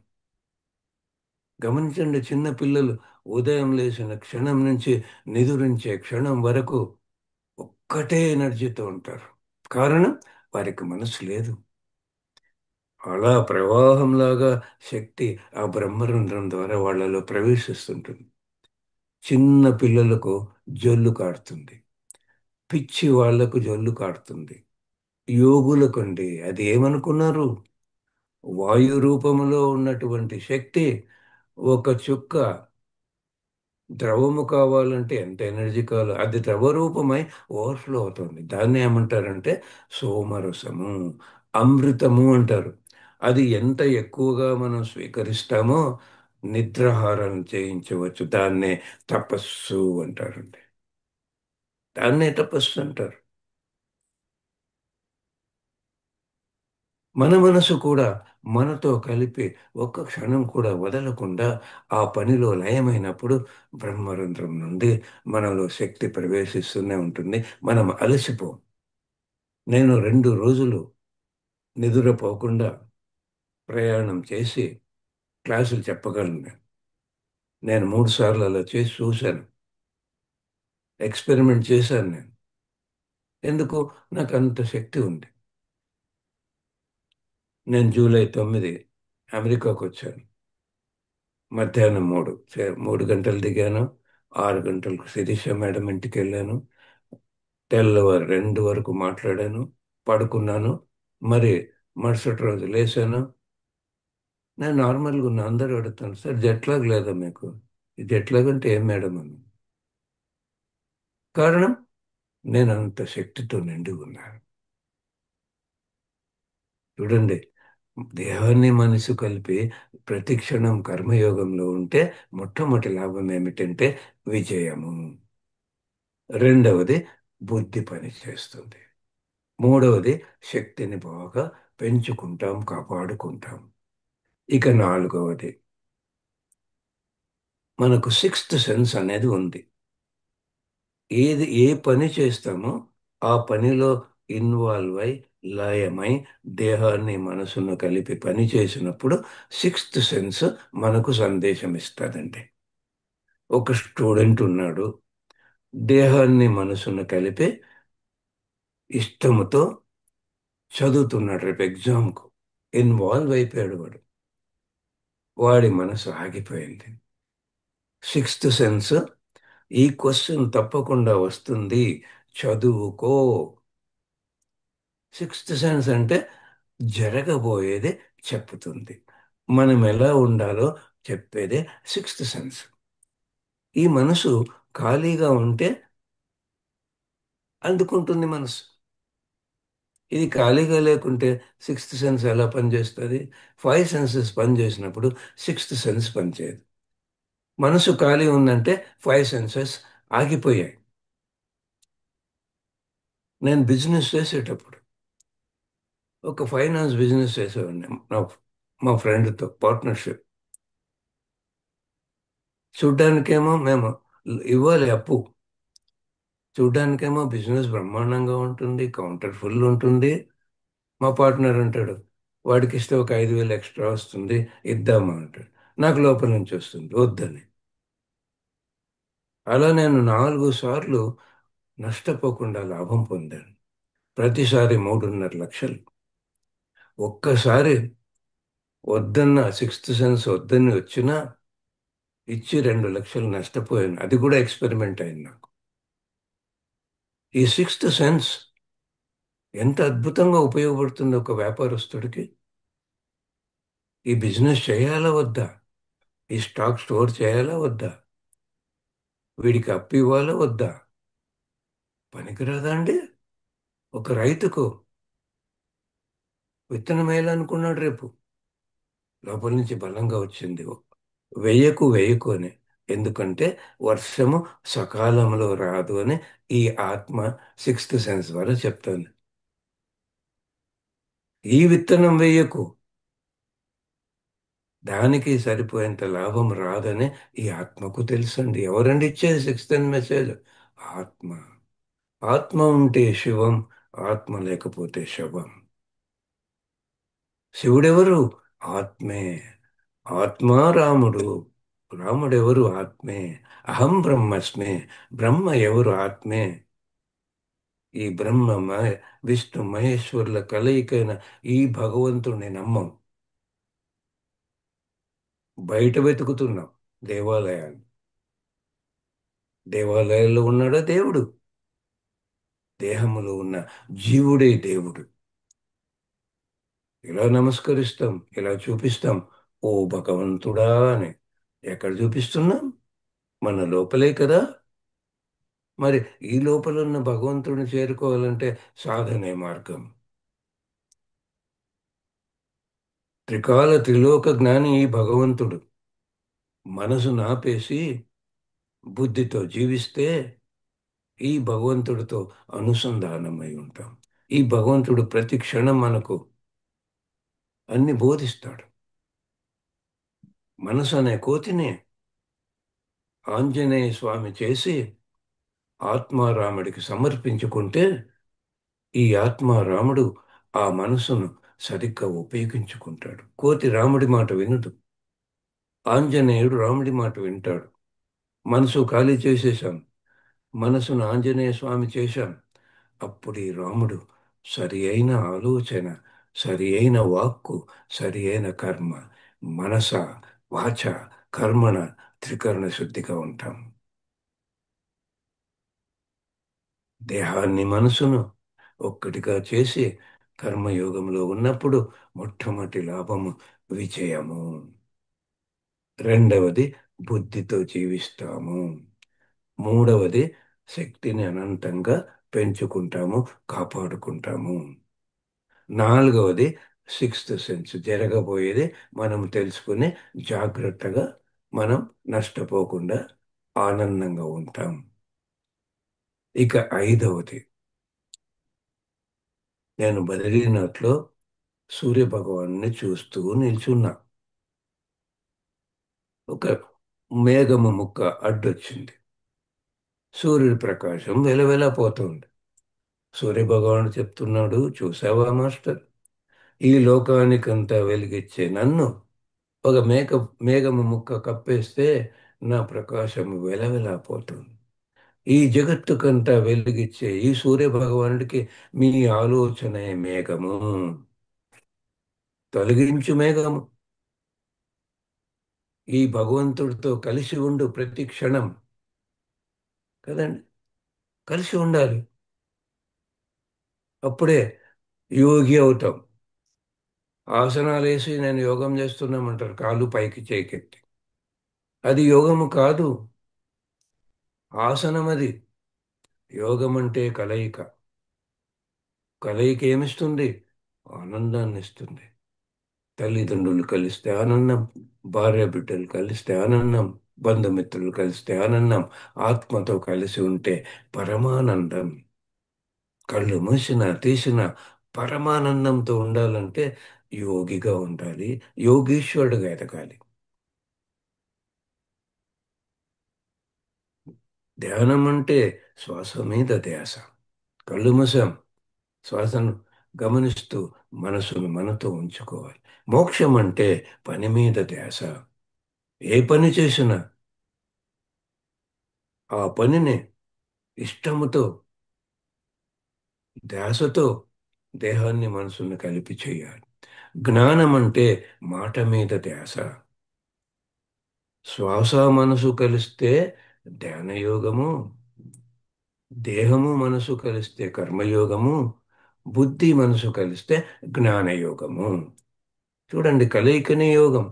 గమనించండి, చిన్న పిల్లలు ఉదయం లేచిన క్షణం నుంచి నిదురించే క్షణం వరకు ఒక్కటే ఎనర్జీతో ఉంటారు. కారణం, వారికి మనసు లేదు. అలా ప్రవాహంలాగా శక్తి ఆ బ్రహ్మరంధ్రం ద్వారా వాళ్ళలో ప్రవేశిస్తుంటుంది. చిన్న పిల్లలకు జొల్లు కాడుతుంది, పిచ్చి వాళ్లకు జొల్లు కాడుతుంది. యోగులకండి అది ఏమనుకున్నారు? వాయు రూపములో ఉన్నటువంటి శక్తి ఒక చుక్క ద్రవము కావాలంటే ఎంత ఎనర్జీ కావాలో అది ద్రవ రూపమై ఓవర్ఫ్లో అవుతుంది. దాన్ని ఏమంటారంటే సోమరసము, అమృతము అంటారు. అది ఎంత ఎక్కువగా మనం స్వీకరిస్తామో నిద్రాహారం చేయించవచ్చు. దాన్నే తపస్సు అంటారండి, దాన్నే తపస్సు అంటారు. మన మనసు కూడా మనతో కలిపి ఒక్క క్షణం కూడా వదలకుండా ఆ పనిలో లయమైనప్పుడు బ్రహ్మరంధ్రం నుండి మనలో శక్తి ప్రవేశిస్తూనే ఉంటుంది. మనం అలసిపోం. నేను 2 రోజులు నిద్రపోకుండా ప్రయాణం చేసి క్లాసులు చెప్పగలను నేను 3 సార్లు అలా చేసి చూశాను. ఎక్స్పెరిమెంట్ చేశాను నేను. ఎందుకు? నాకు అంత శక్తి ఉంది. నేను జూలై 9 అమెరికాకు వచ్చాను. మధ్యాహ్నం 3 గంటలు దిగాను. 6 గంటలకు శిరీష మేడం ఇంటికి వెళ్ళాను. తెల్లవారు 2 వరకు మాట్లాడాను, పడుకున్నాను. మరి మరుసటి రోజు లేచాను. నేను నార్మల్గా ఉన్నా. అందరూ అడుగుతాను, సార్ జెట్లాగ్ లేదా మీకు? ఈ జెట్లాగ్ అంటే ఏం మేడం అని. కారణం, నేను అంత శక్తితో నిండి ఉన్నాను. చూడండి, దేహాన్ని మనసు కలిపి ప్రతి క్షణం కర్మయోగంలో ఉంటే మొట్టమొదటి లాభం ఏమిటంటే విజయము. రెండవది బుద్ధి పని చేస్తుంది. మూడవది శక్తిని బాగా పెంచుకుంటాం, కాపాడుకుంటాం. ఇక నాలుగవది, మనకు సిక్స్త్ సెన్స్ అనేది ఉంది. ఏ పని చేస్తామో ఆ పనిలో ఇన్వాల్వ్ అయి లయమై దేహాన్ని మనసును కలిపి పని చేసినప్పుడు సిక్స్త్ సెన్స్ మనకు సందేశం ఇస్తుందండి. ఒక స్టూడెంట్ ఉన్నాడు, దేహాన్ని మనసును కలిపి ఇష్టముతో చదువుతున్నాడు. రేపు ఎగ్జామ్కు ఇన్వాల్వ్ అయిపోయాడు. వాడి మనసు ఆగిపోయింది. సిక్స్త్ సెన్స్ ఈ క్వశ్చన్ తప్పకుండా వస్తుంది, చదువుకో. సిక్స్త్ సెన్స్ అంటే జరగబోయేది చెప్తుంది. మనం ఎలా ఉండాలో చెప్పేదే సిక్స్త్ సెన్స్. ఈ మనసు ఖాళీగా ఉంటే అందుకుంటుంది మనసు. ఇది ఖాళీగా లేకుంటే సిక్స్త్ సెన్స్ ఎలా పనిచేస్తుంది? 5 సెన్సెస్ పనిచేసినప్పుడు సిక్స్త్ సెన్స్ పనిచేయదు. మనసు ఖాళీ ఉందంటే 5 సెన్సెస్ ఆగిపోయాయి. నేను బిజినెస్ చేసేటప్పుడు ఒక ఫైనాన్స్ బిజినెస్ చేసేవాడిని మా ఫ్రెండ్తో పార్ట్నర్షిప్. చూడ్డానికేమో మేము ఇవ్వాలి అప్పు, చూడ్డానికేమో బిజినెస్ బ్రహ్మాండంగా ఉంటుంది, కౌంటర్ ఫుల్ ఉంటుంది. మా పార్ట్నర్ అంటాడు, వాడికి ఇస్తే ఒక 5,000 ఎక్స్ట్రా వస్తుంది, ఇద్దామా అంటాడు. నాకు లోపల నుంచి వస్తుంది వద్దని. అలా నేను 4 సార్లు నష్టపోకుండా లాభం పొందాను. ప్రతిసారి 3.5 లక్షలు. ఒక్కసారి వద్దన్న సిక్స్త్ సెన్స్ వద్దని వచ్చినా ఇచ్చి 2 లక్షలు నష్టపోయాను. అది కూడా ఎక్స్పెరిమెంట్ అయింది నాకు. ఈ సిక్స్త్ సెన్స్ ఎంత అద్భుతంగా ఉపయోగపడుతుంది ఒక వ్యాపారస్తుడికి. ఈ బిజినెస్ చేయాలా వద్దా? ఈ స్టాక్ స్టోర్ చేయాలా వద్దా? వీడికి అప్పు ఇవ్వాలా వద్దా? పనికిరాదా అండి? ఒక రైతుకు విత్తనం వేయాలనుకున్నాడు, రేపు లోపల నుంచి బలంగా వచ్చింది, వెయ్యకు అని. ఎందుకంటే వర్షము సకాలంలో రాదు అని ఈ ఆత్మ సిక్స్త్ సెన్స్ ద్వారా చెప్తాను. ఈ విత్తనం వెయ్యకు, దానికి సరిపోయేంత లాభం రాదని ఈ ఆత్మకు తెలుసండి. ఎవరండి ఇచ్చేది సిక్స్త్ మెసేజ్? ఆత్మ. ఆత్మ ఉంటే శివం, ఆత్మ లేకపోతే శవం. శివుడెవరు? ఆత్మే. ఆత్మ రాముడు. రాముడెవరు? ఆత్మే. అహం బ్రహ్మస్మి. బ్రహ్మ ఎవరు? ఆత్మే. ఈ బ్రహ్మ విష్ణు మహేశ్వరుల కలయికైన ఈ భగవంతుడిని నమ్మం. బయట వెతుకుతున్నాం దేవాలయాలు. దేవాలయాల్లో ఉన్నాడా దేవుడు? దేహములో ఉన్న జీవుడే దేవుడు. ఇలా నమస్కరిస్తాం, ఇలా చూపిస్తాం, ఓ భగవంతుడా అని. ఎక్కడ చూపిస్తున్నాం? మన లోపలే కదా. మరి ఈ లోపల ఉన్న భగవంతుడిని చేరుకోవాలంటే సాధనే మార్గం. త్రిలోక జ్ఞాని ఈ భగవంతుడు. మనసు నాపేసి బుద్ధితో జీవిస్తే ఈ భగవంతుడితో అనుసంధానమై ఉంటాం. ఈ భగవంతుడు ప్రతి క్షణం మనకు అన్ని బోధిస్తాడు. మనసు అనే కోతిని ఆంజనేయ స్వామి చేసి ఆత్మారాముడికి సమర్పించుకుంటే ఈ ఆత్మారాముడు ఆ మనసును సరిగ్గా ఉపయోగించుకుంటాడు. కోతి రాముడి మాట వినదు. ఆంజనేయుడు రాముడి మాట వింటాడు. మనసు ఖాళీ చేసేశాం, మనసును ఆంజనేయ స్వామి చేశాం. అప్పుడు ఈ రాముడు సరి అయిన ఆలోచన, సరి అయిన వాక్కు, సరి అయిన కర్మ, మనస వాచ కర్మణ త్రికరణ శుద్ధిగా ఉంటాం. దేహాన్ని మనసును ఒక్కటిగా చేసి కర్మయోగంలో ఉన్నప్పుడు మొట్టమొదటి లాభము విజయము. రెండవది బుద్ధితో జీవిస్తాము. మూడవది శక్తిని అనంతంగా పెంచుకుంటాము, కాపాడుకుంటాము. నాలుగవది సిక్స్త్ సెన్స్, జరగబోయేది మనం తెలుసుకుని జాగ్రత్తగా మనం నష్టపోకుండా ఆనందంగా ఉంటాం. ఇక ఐదవది, నేను బద్రీనాథ్లో సూర్య భగవాన్ని చూస్తూ నిల్చున్నా. ఒక మేఘము ముక్క అడ్డొచ్చింది. సూర్యుడి ప్రకాశం వెలవెలపోతుంది. సూర్య భగవానుడు చెప్తున్నాడు, చూసావా మాస్టర్, ఈ లోకానికంతా వెలిగిచ్చే నన్ను ఒక మేఘము ముక్క కప్పేస్తే నా ప్రకాశం వెలవెలపోతుంది. ఈ జగత్తుకంతా వెలిగిచ్చే ఈ సూర్య భగవానుడికి మీ ఆలోచనే మేఘము. తొలగించు మేఘము. ఈ భగవంతుడితో కలిసి ఉండు ప్రతి క్షణం కదండి, కలిసి ఉండాలి. అప్పుడే యోగి అవుతాం. ఆసనాలు వేసి నేను యోగం చేస్తున్నామంటారు, కాళ్ళు పైకి చేకెత్తి. అది యోగము కాదు, ఆసనం అది. యోగం అంటే కలయిక. కలయిక ఏమిస్తుంది? ఆనందాన్ని ఇస్తుంది. తల్లిదండ్రులు కలిస్తే ఆనందం, భార్య బిడ్డలు కలిస్తే ఆనందం, బంధుమిత్రులు కలిస్తే ఆనందం, ఆత్మతో కలిసి ఉంటే పరమానందం. కళ్ళు మూసినా తీసిన పరమానందంతో ఉండాలంటే యోగిగా ఉండాలి, యోగీశ్వరుడుగా ఎదగాలి. ధ్యానం అంటే శ్వాస మీద ధ్యాస. కళ్ళు మూసాం, శ్వాసను గమనిస్తూ మనసును మనతో ఉంచుకోవాలి. మోక్షం అంటే పని మీద ధ్యాస. ఏ పని చేసినా ఆ పనిని ఇష్టముతో, ధ్యాసతో దేహాన్ని మనసును కలిపి చేయాలి. జ్ఞానం అంటే మాట మీద ధ్యాస. శ్వాస మనసు కలిస్తే ధ్యానయోగము, దేహము మనసు కలిస్తే కర్మయోగము, బుద్ధి మనసు కలిస్తే జ్ఞానయోగము. చూడండి, కలయికనే యోగం.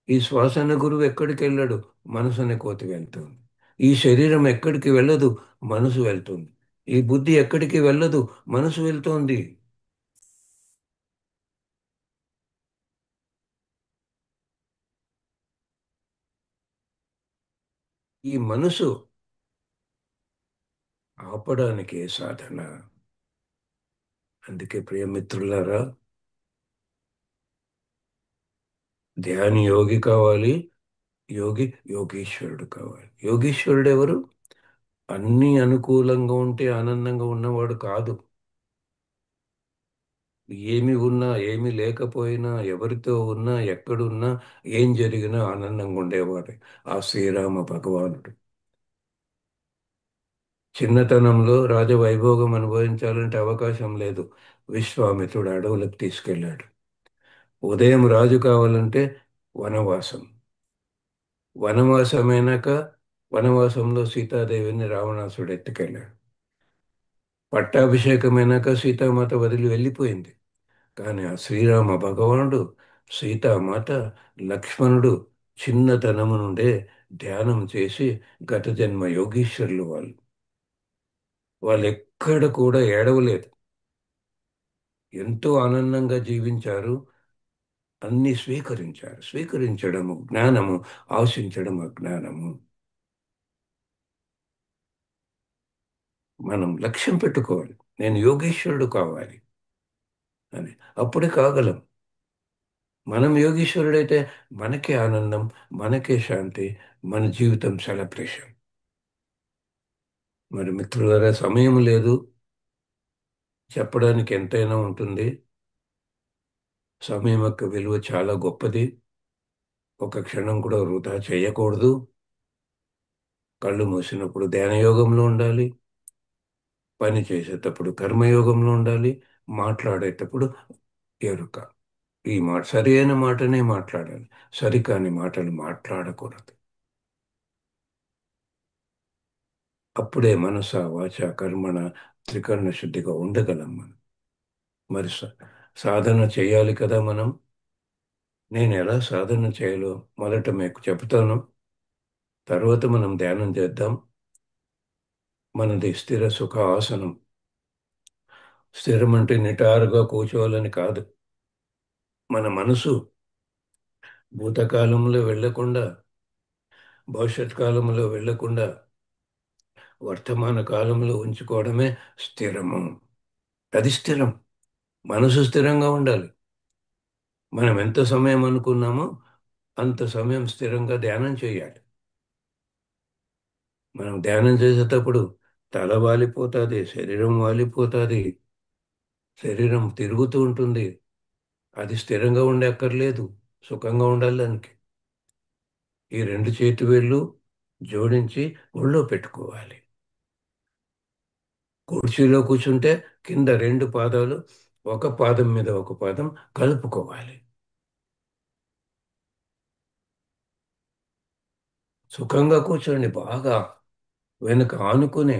ఈ శ్వాసన గురువు ఎక్కడికి వెళ్ళాడు? మనసుని కోతి వెళ్తుంది. ఈ శరీరం ఎక్కడికి వెళ్ళదు? మనసు వెళ్తుంది. ఈ బుద్ధి ఎక్కడికి వెళ్ళదు? మనసు వెళ్తోంది. ఈ మనసు ఆపడానికే సాధన. అందుకే ప్రియమిత్రులారా, ధ్యాని యోగి కావాలి, యోగి యోగీశ్వరుడు కావాలి. యోగీశ్వరుడు ఎవరు? అన్నీ అనుకూలంగా ఉంటే ఆనందంగా ఉన్నవాడు కాదు. ఏమి ఉన్నా ఏమి లేకపోయినా, ఎవరితో ఉన్నా ఎక్కడున్నా ఏం జరిగినా ఆనందంగా ఉండేవాడు ఆ శ్రీరామ భగవానుడు. చిన్నతనంలో రాజవైభోగం అనుభవించాలంటే అవకాశం లేదు. విశ్వామిత్రుడు అడవులకు తీసుకెళ్ళాడు. ఉదయం రాజు కావాలంటే వనవాసం. వనవాసమైనాక వనవాసంలో సీతాదేవిని రావణాసుడు ఎత్తుకెళ్ళాడు. పట్టాభిషేకమైనాక సీతామాత వదిలి వెళ్ళిపోయింది. కానీ ఆ శ్రీరామ భగవానుడు, సీతామాత, లక్ష్మణుడు చిన్నతనము నుండే ధ్యానం చేసి గత జన్మ యోగీశ్వరులు వాళ్ళు. వాళ్ళు ఎక్కడ కూడా ఏడవలేదు. ఎంతో ఆనందంగా జీవించారు. అన్ని స్వీకరించారు. స్వీకరించడము జ్ఞానము, ఆశించడం అజ్ఞానము. మనం లక్ష్యం పెట్టుకోవాలి, నేను యోగేశ్వరుడు కావాలి అని. అప్పుడే కాగలం. మనం యోగీశ్వరుడైతే మనకే ఆనందం, మనకే శాంతి, మన జీవితం సెలబ్రేషన్. మరి మిత్రులారా, సమయం లేదు, చెప్పడానికి ఎంతైనా ఉంటుంది. సమయం యొక్క విలువ చాలా గొప్పది. ఒక క్షణం కూడా వృధా చేయకూడదు. కళ్ళు మూసినప్పుడు ధ్యానయోగంలో ఉండాలి, పని చేసేటప్పుడు కర్మయోగంలో ఉండాలి, మాట్లాడేటప్పుడు ఎరుక. ఈ మాట సరి అయిన మాటనే మాట్లాడాలి, సరికాని మాటలు మాట్లాడకూడదు. అప్పుడే మనస వాచ కర్మణ త్రికరణ శుద్ధిగా ఉండగలం మనం. మరి సాధన చేయాలి కదా మనం. నేను ఎలా సాధన చేయాలో మొదట మీకు చెప్తాను, తర్వాత మనం ధ్యానం చేద్దాం. మనది స్థిర సుఖ ఆసనం. స్థిరం అంటే నిటారుగా కూర్చోవాలని కాదు. మన మనసు భూతకాలంలో వెళ్లకుండా, భవిష్యత్ కాలంలో వెళ్లకుండా వర్తమాన కాలంలో ఉంచుకోవడమే స్థిరము. అది స్థిరం. మనసు స్థిరంగా ఉండాలి. మనం ఎంత సమయం అనుకున్నామో అంత సమయం స్థిరంగా ధ్యానం చేయాలి. మనం ధ్యానం చేసేటప్పుడు తల వాలిపోతుంది, శరీరం వాలిపోతుంది, శరీరం తిరుగుతూ ఉంటుంది. అది స్థిరంగా ఉండే అక్కర్లేదు, సుఖంగా ఉండాలి దానికి. ఈ రెండు చేతి వేళ్ళు జోడించి ఒళ్ళో పెట్టుకోవాలి. కుర్చీలో కూర్చుంటే కింద రెండు పాదాలు ఒక పాదం మీద ఒక పాదం కలుపుకోవాలి. సుఖంగా కూర్చోండి, బాగా వెనుక ఆనుకునే.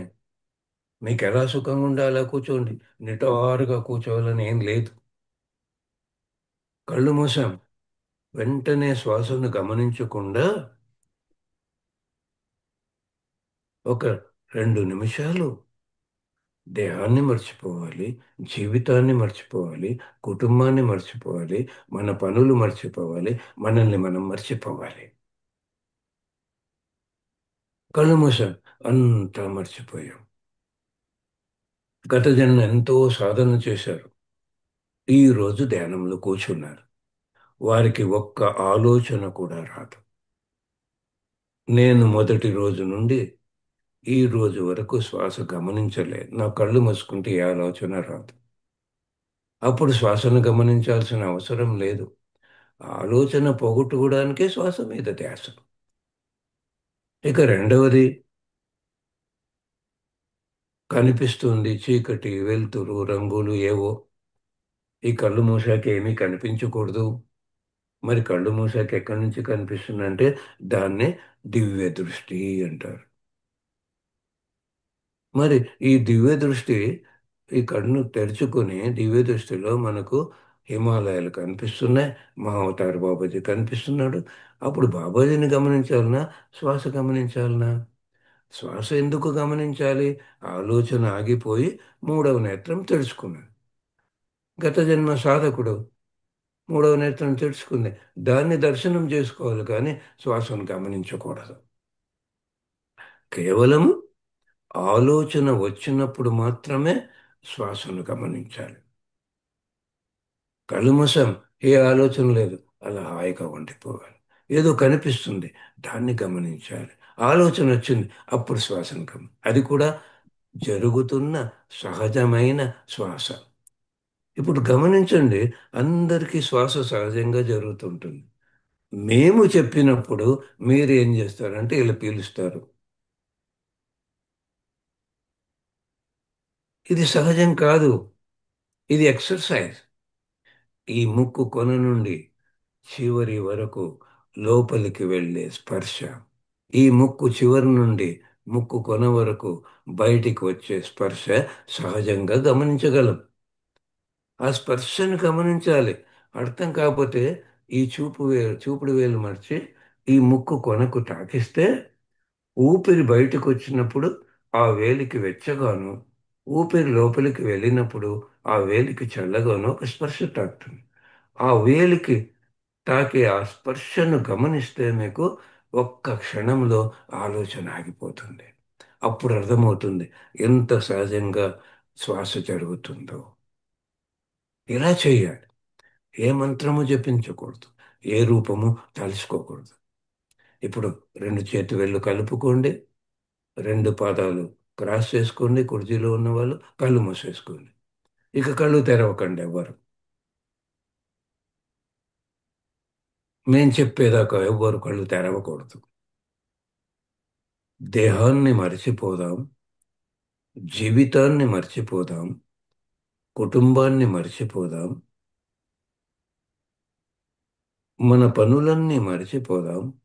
మీకు ఎలా సుఖంగా ఉండాలో కూర్చోండి, నిటారుగా కూర్చోవాలని ఏం లేదు. కళ్ళు మూసాం, వెంటనే శ్వాసను గమనించకుండా ఒక 2 నిమిషాలు దేహాన్ని మర్చిపోవాలి, జీవితాన్ని మర్చిపోవాలి, కుటుంబాన్ని మర్చిపోవాలి, మన పనులు మర్చిపోవాలి, మనల్ని మనం మర్చిపోవాలి. కళ్ళు మూసాం, అంతా మర్చిపోయాం. గత జన్మ ఎంతో సాధన చేశారు, ఈ రోజు ధ్యానంలో కూర్చున్నారు. వారికి ఒక్క ఆలోచన కూడా రాదు. నేను మొదటి రోజు నుండి ఈ రోజు వరకు శ్వాస గమనించలేదు. నా కళ్ళు మూసుకుంటే ఏ ఆలోచన రాదు. అప్పుడు శ్వాసను గమనించాల్సిన అవసరం లేదు. ఆలోచన పోగొట్టుకోవడానికే శ్వాస మీద ధ్యాస. ఇక రెండవది, కనిపిస్తుంది చీకటి, వెలుతురు, రంగులు ఏవో. ఈ కళ్ళు మూసాక ఏమీ కనిపించకూడదు. మరి కళ్ళు మూసాక ఎక్కడి నుంచి కనిపిస్తుందంటే దాన్నే దివ్య దృష్టి అంటారు. మరి ఈ దివ్య దృష్టి, ఈ కన్ను తెరుచుకుని దివ్య దృష్టిలో మనకు హిమాలయాలు కనిపిస్తున్నాయి, మా అవతార్ బాబాజీ కనిపిస్తున్నాడు. అప్పుడు బాబాజీని గమనించాలనా, శ్వాస గమనించాలనా? శ్వాస ఎందుకు గమనించాలి? ఆలోచన ఆగిపోయి మూడవ నేత్రం తెరుచుకున్నాడు. గత జన్మ సాధకుడు మూడవ నేత్రం తెరుచుకుంది, దాన్ని దర్శనం చేసుకోవాలి, కానీ శ్వాసను గమనించకూడదు. కేవలం ఆలోచన వచ్చినప్పుడు మాత్రమే శ్వాసను గమనించాలి. కళ్ళు మూసాం, ఏ ఆలోచన లేదు, అలా హాయిగా ఉండిపోవాలి. ఏదో కనిపిస్తుంది, దాన్ని గమనించాలి. ఆలోచన వచ్చింది, అప్పుడు శ్వాసను అది కూడా జరుగుతున్న సహజమైన శ్వాస. ఇప్పుడు గమనించండి, అందరికీ శ్వాస సహజంగా జరుగుతుంటుంది. మేము చెప్పినప్పుడు మీరు ఏం చేస్తారంటే ఇలా పీలుస్తారు. ఇది సహజం కాదు, ఇది ఎక్సర్సైజ్. ఈ ముక్కు కొన నుండి చివరి వరకు లోపలికి వెళ్ళే స్పర్శ, ఈ ముక్కు చివరి నుండి ముక్కు కొన వరకు బయటికి వచ్చే స్పర్శ సహజంగా గమనించగలం. ఆ స్పర్శను గమనించాలి. అర్థం కాకపోతే ఈ చూపుడు వేలు మర్చి ఈ ముక్కు కొనకు తాకిస్తే ఊపిరి బయటకు వచ్చినప్పుడు ఆ వేలికి వెచ్చగాను, ఊపిరి లోపలికి వెళ్ళినప్పుడు ఆ వేలికి చల్లగాను ఒక స్పర్శ తాకుతుంది. ఆ వేలికి తాకే ఆ స్పర్శను గమనిస్తే మీకు ఒక్క క్షణంలో ఆలోచన ఆగిపోతుంది. అప్పుడు అర్థమవుతుంది ఎంత సహజంగా శ్వాస జరుగుతుందో. ఇలా చేయాలి. ఏ మంత్రము జపించకూడదు, ఏ రూపము తలుచుకోకూడదు. ఇప్పుడు 2 చేతి వేళ్ళు కలుపుకోండి, 2 పాదాలు క్రాస్ చేసుకోండి. కుర్చీలో ఉన్న వాళ్ళు కళ్ళు మూసేసుకోండి. ఇక కళ్ళు తెరవకండి ఎవ్వరు. నేను చెప్పేదాకా ఎవ్వరు కళ్ళు తెరవకూడదు. దేహాన్ని మర్చిపోదాం, జీవితాన్ని మర్చిపోదాం, కుటుంబాన్ని మర్చిపోదాం, మన పనులన్నీ మర్చిపోదాం,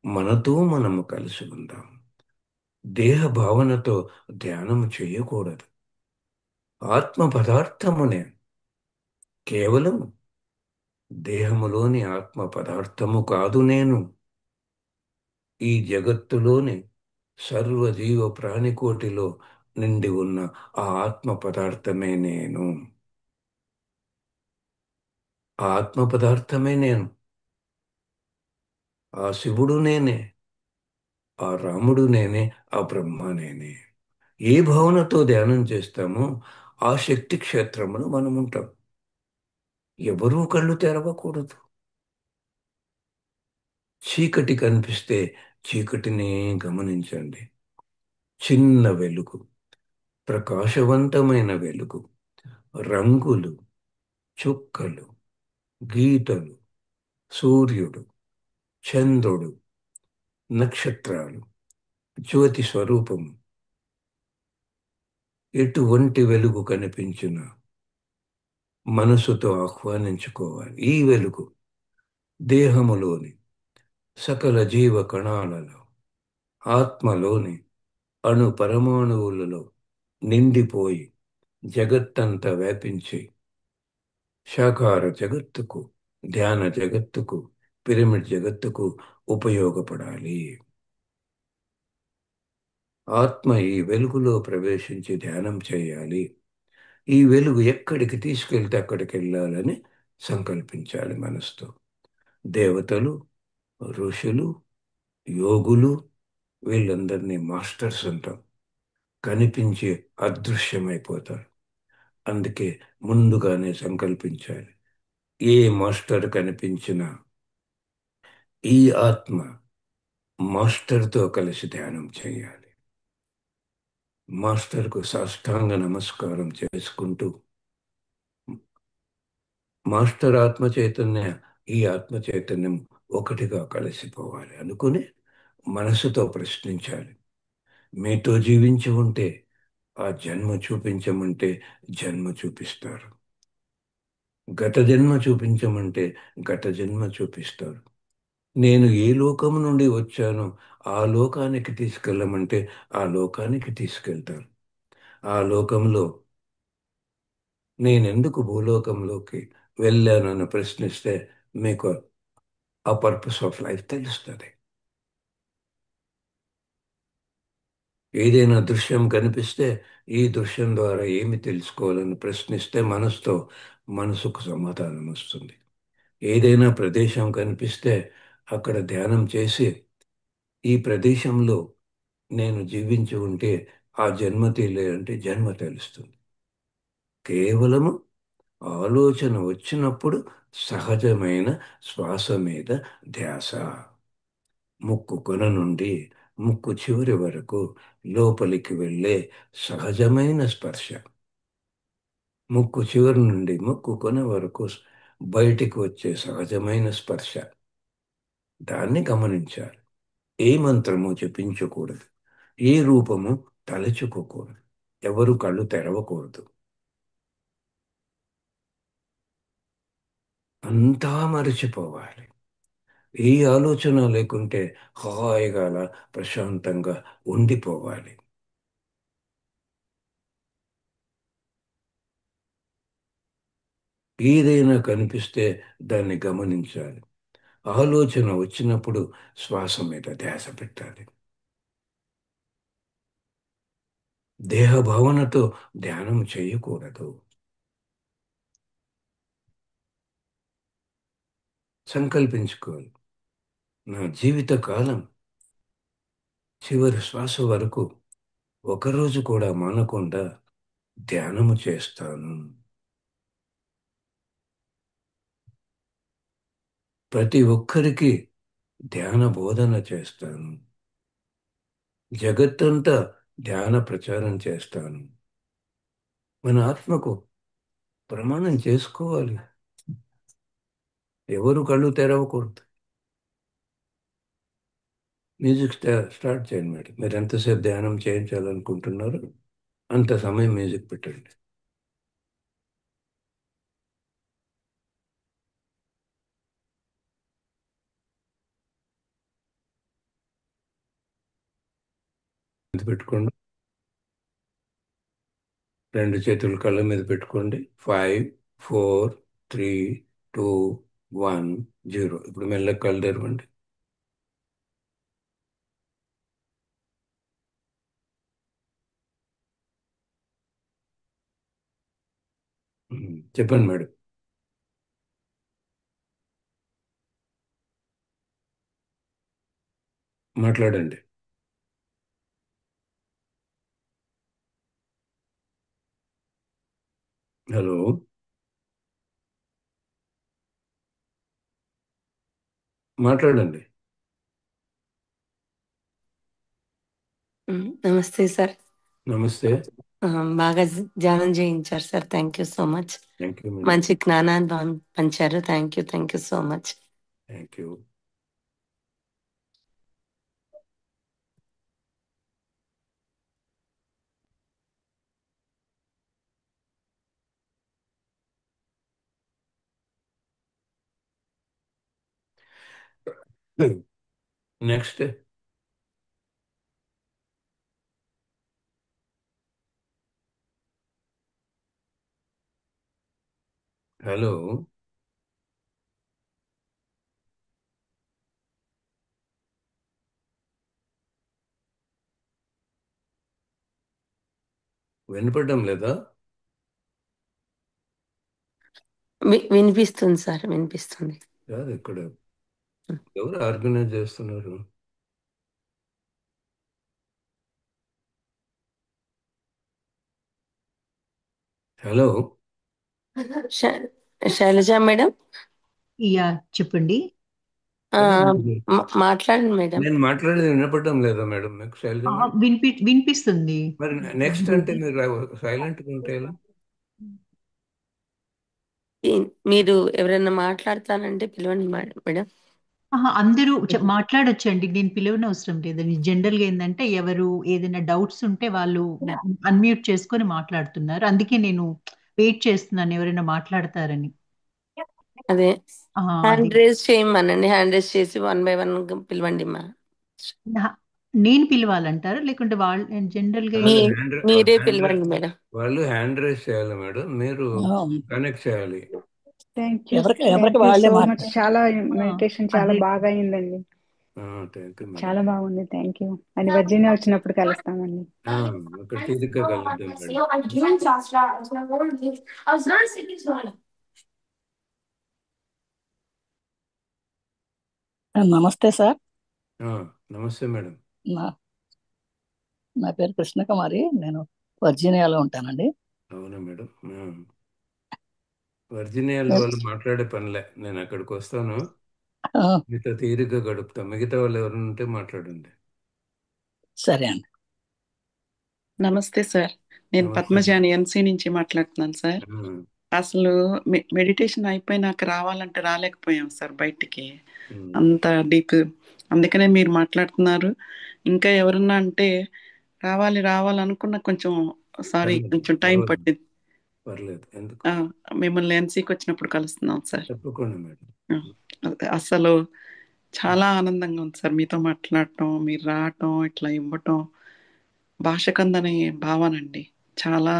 మనతో మనము కలిసి ఉందాం. దేహ భావనతో ధ్యానం చేయకూడదు. ఆత్మ పదార్థమునే, కేవలం దేహములోని ఆత్మ పదార్థము కాదు నేను. ఈ జగత్తులోని సర్వజీవ ప్రాణికోటిలో నిండి ఉన్న ఆ ఆత్మ పదార్థమే నేను. ఆ ఆత్మ పదార్థమే నేను. ఆ శివుడు నేనే, ఆ రాముడు నేనే, ఆ బ్రహ్మ నేనే. ఏ భావనతో ధ్యానం చేస్తామో ఆ శక్తి క్షేత్రమును మనం ఉంటాం. ఎవరూ కళ్ళు తెరవకూడదు. చీకటి కనిపిస్తే చీకటినే గమనించండి. చిన్న వెలుగు, ప్రకాశవంతమైన వెలుగు, రంగులు, చుక్కలు, గీతలు, సూర్యుడు, చంద్రుడు, నక్షత్రాలు, జ్యోతి స్వరూపము. ఎటువంటి వెలుగు కనిపించినా మనసుతో ఆహ్వానించుకోవాలి. ఈ వెలుగు దేహములోని సకల జీవ కణాలలో, ఆత్మలోని అణు పరమాణువులలో నిండిపోయి జగత్తంతా వ్యాపించి శాకార జగత్తుకు, ధ్యాన జగత్తుకు, పిరమిడ్ జగత్తుకు ఉపయోగపడాలి. ఆత్మ ఈ వెలుగులో ప్రవేశించి ధ్యానం చేయాలి. ఈ వెలుగు ఎక్కడికి తీసుకెళ్తే అక్కడికి వెళ్ళాలని సంకల్పించాలి మనసుతో. దేవతలు, ఋషులు, యోగులు, వీళ్ళందరినీ మాస్టర్స్ అంటాం. కనిపించి అదృశ్యమైపోతారు. అందుకే ముందుగానే సంకల్పించాలి. ఏ మాస్టర్ కనిపించినా ఈ ఆత్మ మాస్టర్తో కలిసి ధ్యానం చేయాలి. మాస్టర్కు సాష్టాంగ నమస్కారం చేసుకుంటూ, మాస్టర్ ఆత్మ చైతన్య, ఈ ఆత్మ చైతన్యం ఒకటిగా కలిసిపోవాలి అనుకుని మనసుతో ప్రశ్నించాలి. మీతో జీవించి ఉంటే ఆ జన్మ చూపించమంటే జన్మ చూపిస్తారు. గత జన్మ చూపించమంటే గత జన్మ చూపిస్తారు. నేను ఏ లోకం నుండి వచ్చానో ఆ లోకానికి తీసుకెళ్ళమంటే ఆ లోకానికి తీసుకెళ్తారు. ఆ లోకంలో నేనెందుకు భూలోకంలోకి వెళ్ళానని ప్రశ్నిస్తే మీకు ఆ పర్పస్ ఆఫ్ లైఫ్ తెలుస్తుంది. ఏదైనా దృశ్యం కనిపిస్తే ఈ దృశ్యం ద్వారా ఏమి తెలుసుకోవాలని ప్రశ్నిస్తే మనసుకు సమాధానం వస్తుంది. ఏదైనా ప్రదేశం కనిపిస్తే అక్కడ ధ్యానం చేసి ఈ ప్రదేశంలో నేను జీవించి ఉంటే ఆ జన్మ తెలియాలంటే జన్మ తెలుస్తుంది. కేవలము ఆలోచన వచ్చినప్పుడు సహజమైన శ్వాస మీద ధ్యాస. ముక్కు కొన నుండి ముక్కు చివరి వరకు లోపలికి వెళ్ళే సహజమైన స్పర్శ. ముక్కు చివరి నుండి ముక్కు కొన వరకు బయటికి వచ్చే సహజమైన స్పర్శ. దాన్ని గమనించాలి. ఏ మంత్రము జపించకూడదు. ఏ రూపము తలచుకోకూడదు. ఎవరు కళ్ళు తెరవకూడదు. అంతా మరచిపోవాలి. ఏ ఆలోచన లేకుంటే హాయిగా అలా ప్రశాంతంగా ఉండిపోవాలి. ఏదైనా కనిపిస్తే దాన్ని గమనించాలి. ఆలోచన వచ్చినప్పుడు శ్వాస మీద ధ్యాస పెట్టాలి. దేహ భావనతో ధ్యానం చేయకూడదు. సంకల్పించుకోవాలి. నా జీవిత కాలం చివరి శ్వాస వరకు ఒకరోజు కూడా మానకుండా ధ్యానము చేస్తాను. ప్రతి ఒక్కరికి ధ్యాన బోధన చేస్తాను. జగత్తంతా ధ్యాన ప్రచారం చేస్తాను. మన ఆత్మకు ప్రమాణం చేసుకోవాలి. ఎవరు కళ్ళు తెరవకూడదు. మ్యూజిక్ స్టార్ట్ చేయండి మేడం. మీరు ఎంతసేపు ధ్యానం చేయించాలనుకుంటున్నారో అంత సమయం మ్యూజిక్ పెట్టండి. ఇది పెట్టుకోండి. రెండు చేతులు కళ్ళ మీద పెట్టుకోండి. 5, 4, 3, 2, 1, 0. ఇప్పుడు మెల్లగా కళ్ళు తెరవండి. చెప్పండి మేడం. మాట్లాడండి. హలో. మాట్లాడండి.
నమస్తే సార్.
నమస్తే.
బాగా ధ్యానం చేయించారు sir. Thank you so much.
Thank you madam.
మంచి జ్ఞానాన్ని పంచారు. Thank you so much.
Thank you. Next. Hello. వినపడడం లేదా?
వినిపిస్తుంది సార్, వినిపిస్తుంది.
కాదు, ఇక్కడ ఎవరు ఆర్గనైజ్ చేస్తున్నారు? హలో.
శైలజ మేడం.
యా, చెప్పండి.
మాట్లాడండి మేడం.
నేను మాట్లాడేది వినపడడం లేదా మేడం మీకు? శైలజ మేడం?
వినిపిస్తుంది.
మరి నెక్స్ట్ అంటే మీరు సైలెంట్గా ఉంటే ఎలా?
మీరు ఎవరైనా మాట్లాడతానంటే పిలవండి మేడం.
అందరూ మాట్లాడొచ్చండి, నేను పిలవనవసరం లేదండి. జనరల్ గా ఏంటంటే ఎవరు ఏదైనా డౌట్స్ ఉంటే వాళ్ళు అన్మ్యూట్ చేసుకొని మాట్లాడుతున్నారు. అందుకే నేను వెయిట్ చేస్తున్నాను ఎవరైనా మాట్లాడతారని.
అదే హ్యాండ్
అది
రేస్ చేయమనండి. హ్యాండ్ రేస్ చేసి 1 by 1 పిలవండి మా.
నేను పిలవాలంటారా లేకుంటే వాళ్ళు జనరల్ గా
మీరే పిలవండి మేడం.
వాళ్ళు హ్యాండ్ రైజ్ చేయాలి మేడం, మీరు కనెక్ట్ చేయాలి.
Thank you.
ఎవరికి
థ్యాంక్ యూ
వాళ్ళే
సో మచ్.
మాట్లాడారు.
చాలా మెడిటేషన్ చాలా
అదే.
బాగా అయిందండి.
థ్యాంక్ యూ
చాలా
మేడం.
బాగుంది. Thank you. అని వర్జీనియా వచ్చినప్పుడు కలుస్తామండి.
అక్కడ తీరిక కలుద్దాం మేడం.
నమస్తే సార్.
నమస్తే మేడం.
నా నా పేరు కృష్ణకుమారి. నేను వర్జీనియాలో ఉంటానండి.
అవునా మేడం? వర్జీనియాలో వాళ్ళు మాట్లాడే పనిలే, నేను అక్కడికి వస్తాను, మీతో తీరిగ్గా గడుపుతాం. మిగతా వాళ్ళు ఎవరైనా ఉంటే మాట్లాడండి.
సరే అండి.
నమస్తే సార్. నేను
నమస్తే.
పద్మజాని ఎన్సీ నుంచి మాట్లాడుతున్నాను సార్. అసలు మెడిటేషన్ అయిపోయినాక రావాలంటే రాలేకపోయాం సార్ బయటికి, అంత డీప్. అందుకనే మీరు మాట్లాడుతున్నారు. ఇంకా ఎవరన్నా అంటే రావాలి రావాలనుకున్న కొంచెం సారీ, కొంచెం టైం పట్టింది.
పర్లేదు, ఎందుకు.
మిమ్మల్ని ఎన్సీకి వచ్చినప్పుడు కలుస్తున్నాం సార్.
తప్పకుండా మేడం.
అసలు చాలా ఆనందంగా ఉంది సార్ మీతో మాట్లాడటం, మీరు రావటం, ఇట్లా ఇవ్వటం. భాషకందని భావనండి, చాలా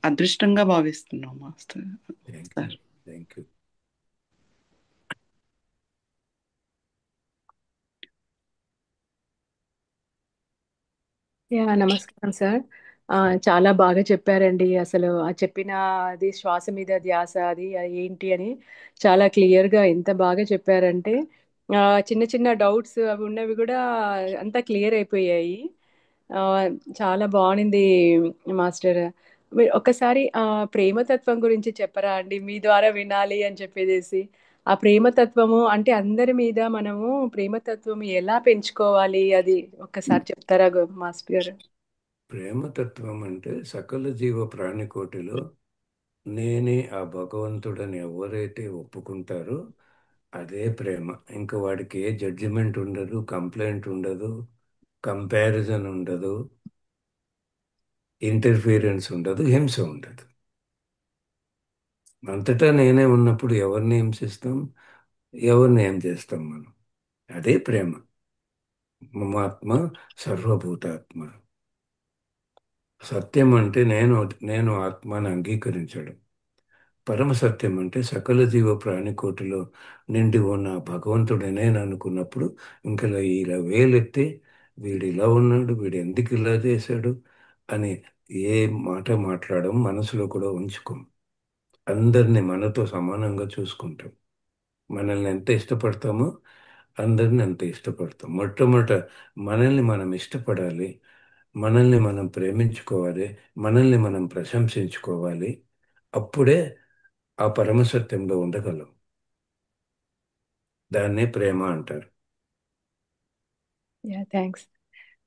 అదృష్టంగా భావిస్తున్నాం మాస్టర్ సార్.
Thank you.
నమస్కారం సార్. చాలా బాగా చెప్పారండి. అసలు ఆ చెప్పిన అది శ్వాస మీద ధ్యాస, అది ఏంటి అని చాలా క్లియర్గా ఎంత బాగా చెప్పారంటే చిన్న చిన్న డౌట్స్ అవి ఉన్నవి కూడా అంతా క్లియర్ అయిపోయాయి. ఆ, చాలా బాగుంది మాస్టర్. మీరు ఒక్కసారి ప్రేమతత్వం గురించి చెప్పరా అండి? మీ ద్వారా వినాలి అని చెప్పేసి. ఆ ప్రేమతత్వము అంటే అందరి మీద మనము ప్రేమతత్వం ఎలా పెంచుకోవాలి, అది ఒక్కసారి చెప్తారా మాస్టర్ గారు?
ప్రేమతత్వం అంటే సకల జీవ ప్రాణికోటిలో నేనే ఆ భగవంతుడని ఎవరైతే ఒప్పుకుంటారో అదే ప్రేమ. ఇంకా వాడికి ఏ జడ్జిమెంట్ ఉండదు, కంప్లైంట్ ఉండదు, కంపారిజన్ ఉండదు, ఇంటర్ఫీరెన్స్ ఉండదు, హింస ఉండదు. అంతటా నేనే ఉన్నప్పుడు ఎవరిని హింసిస్తాం, ఎవరిని ఏం చేస్తాం మనం? అదే ప్రేమ. మమాత్మ సర్వభూతాత్మ. సత్యం అంటే నేను ఆత్మని అంగీకరించడం. పరమ సత్యం అంటే సకల జీవ ప్రాణికోటిలో నిండి ఉన్న భగవంతుడే నేను అనుకున్నప్పుడు ఇంకా ఇలా వేలెత్తి వీడు ఇలా ఉన్నాడు, వీడు ఎందుకు ఇలా చేశాడు అని ఏ మాట మాట్లాడడం మనసులో కూడా ఉంచుకోం. అందరినీ మనతో సమానంగా చూసుకుంటాం. మనల్ని ఎంత ఇష్టపడతామో అందరిని అంత ఇష్టపడతాం. మొట్టమొదట మనల్ని మనం ఇష్టపడాలి, మనల్ని మనం ప్రేమించుకోవాలి, మనల్ని మనం ప్రశంసించుకోవాలి. అప్పుడే ఆ పరమసత్యంలో ఉండగలం. దాన్నే ప్రేమ అంటారు.
థ్యాంక్స్.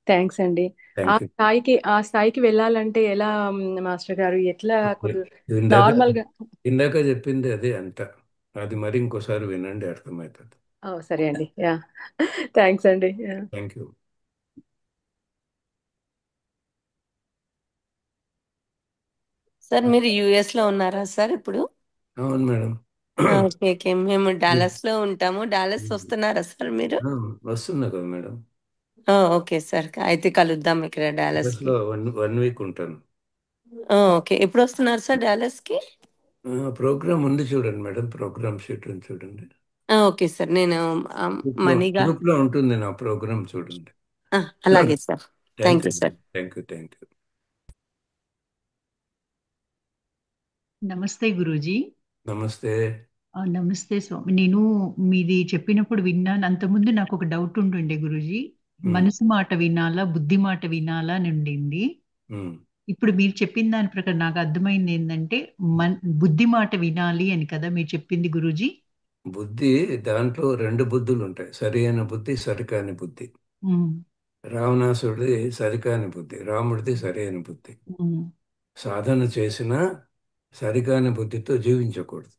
థ్యాంక్స్ అండి.
Thank you.
ఆ స్థాయికి వెళ్ళాలంటే ఎలా మాస్టర్ గారు? ఎట్లా
ఇందాక
నార్మల్ గా?
ఇందాక చెప్పింది అదే అంత. అది మరి ఇంకోసారి వినండి, అర్థమవుతుంది.
సరే అండి. థ్యాంక్స్ అండి.
Thank you.
సార్ మీరు యుఎస్ లో ఉన్నారా సార్ ఇప్పుడు?
అవును మేడం.
ఓకే ఓకే, మేము డాలస్ లో ఉంటాము. డాలస్ వస్తున్నారా సార్ మీరు?
వస్తున్నా కదా మేడం.
ఓకే సార్, అయితే కలుద్దాం ఇక్కడ డాలస్ కి.
లో 1 వీక్ ఉంటాను.
ఓకే, ఎప్పుడు వస్తున్నారు సార్ డాలస్ కి?
ప్రోగ్రామ్ ఉంది చూడండి మేడం, ప్రోగ్రామ్ షీట్ ఉంది చూడండి.
ఓకే సార్, నేను మనీగా
గ్రూప్ లో ఉంటుంది నా ప్రోగ్రామ్, చూడండి.
అలాగే sir.
Thank
thank
you
you sir.
Thank you thank you.
నమస్తే గురూజీ.
నమస్తే.
నమస్తే స్వామి. నేను మీది చెప్పినప్పుడు విన్నాను. అంతకుముందు నాకు ఒక డౌట్ ఉంటుండే గురూజీ, మనసు మాట వినాలా, బుద్ధి మాట వినాలా అని ఉండింది. ఇప్పుడు మీరు చెప్పిన దాని ప్రకారం నాకు అర్థమైంది ఏంటంటే బుద్ధి మాట వినాలి అని కదా మీరు చెప్పింది గురూజీ?
బుద్ధి, దాంట్లో 2 బుద్ధులు ఉంటాయి, సరి అయిన బుద్ధి, సరికాని బుద్ధి. రావణాసుడిది సరికాని బుద్ధి, రాముడిది సరైన బుద్ధి. సాధన చేసినా సరికాని బుద్ధితో జీవించకూడదు.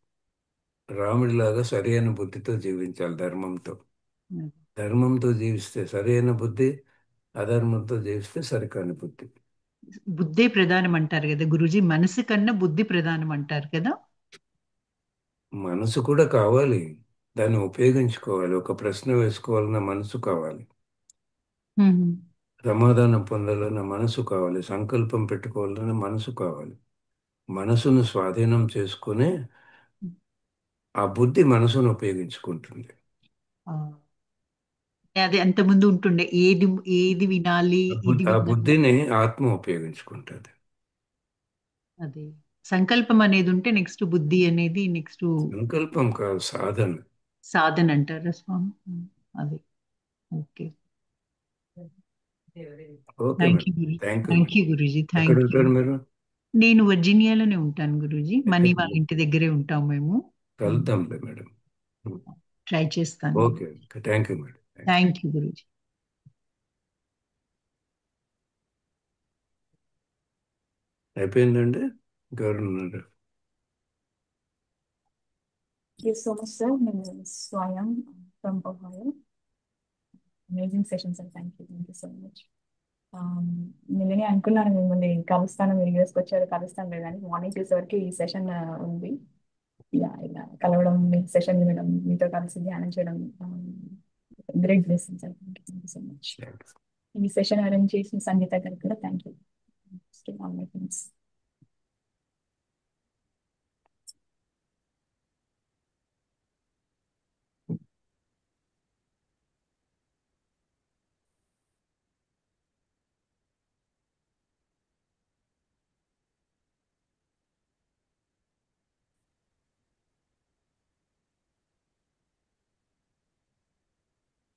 రాముడిలాగా సరైన బుద్ధితో జీవించాలి, ధర్మంతో. ధర్మంతో జీవిస్తే సరైన బుద్ధి, అధర్మంతో జీవిస్తే సరికాని బుద్ధి.
బుద్ధే ప్రధానం అంటారు కదా గురూజీ, మనసు కన్నా బుద్ధి ప్రధానం అంటారు కదా?
మనసు కూడా కావాలి, దాన్ని ఉపయోగించుకోవాలి. ఒక ప్రశ్న వేసుకోవాలన్న మనసు కావాలి, సమాధానం పొందాలన్న మనసు కావాలి, సంకల్పం పెట్టుకోవాలన్న మనసు కావాలి. మనసును స్వాధీనం చేసుకునే ఆ బుద్ధి మనసును ఉపయోగించుకుంటుంది.
అది అంతకుముందు ఉంటుండే, ఏది ఏది వినాలి, ఇది
ఆ బుద్ధిని ఆత్మ ఉపయోగించుకుంటుంది.
అదే సంకల్పం అనేది ఉంటే నెక్స్ట్ బుద్ధి అనేది నెక్స్ట్.
సంకల్పం కాదు, సాధన.
సాధన అంటారా స్వామి? అదే. Okay. Thank you Guruji. Thank you Guruji. Thank you.
మీరు?
నేను వర్జీనియాలోనే ఉంటాను గురూజీ. మనీ వాళ్ళ ఇంటి దగ్గరే ఉంటాం మేము.
కలుద్దాంలే మేడం.
ట్రై చేస్తాను.
Okay, thank you madam.
Thank you Guruji.
అయిపోయిందండి, governor.
Thank you so much, sir. My name is Swayam from Ohio. Amazing session, sir. Thank you so much. నేనే అనుకున్నాను మిమ్మల్ని కలుస్తాను, మీరు యూఎస్కి వచ్చారు, కలుస్తాను లేదని. మార్నింగ్ చూసేవరకు ఈ సెషన్ ఉంది. ఇలా కలవడం, మీ సెషన్ వినడం, మీతో కలిసి ధ్యానం చేయడం great blessing, sir. Thank you so much. ఈ సెషన్ అరేంజ్ చేసిన సంగీత గారికి కూడా thank you. All my friends.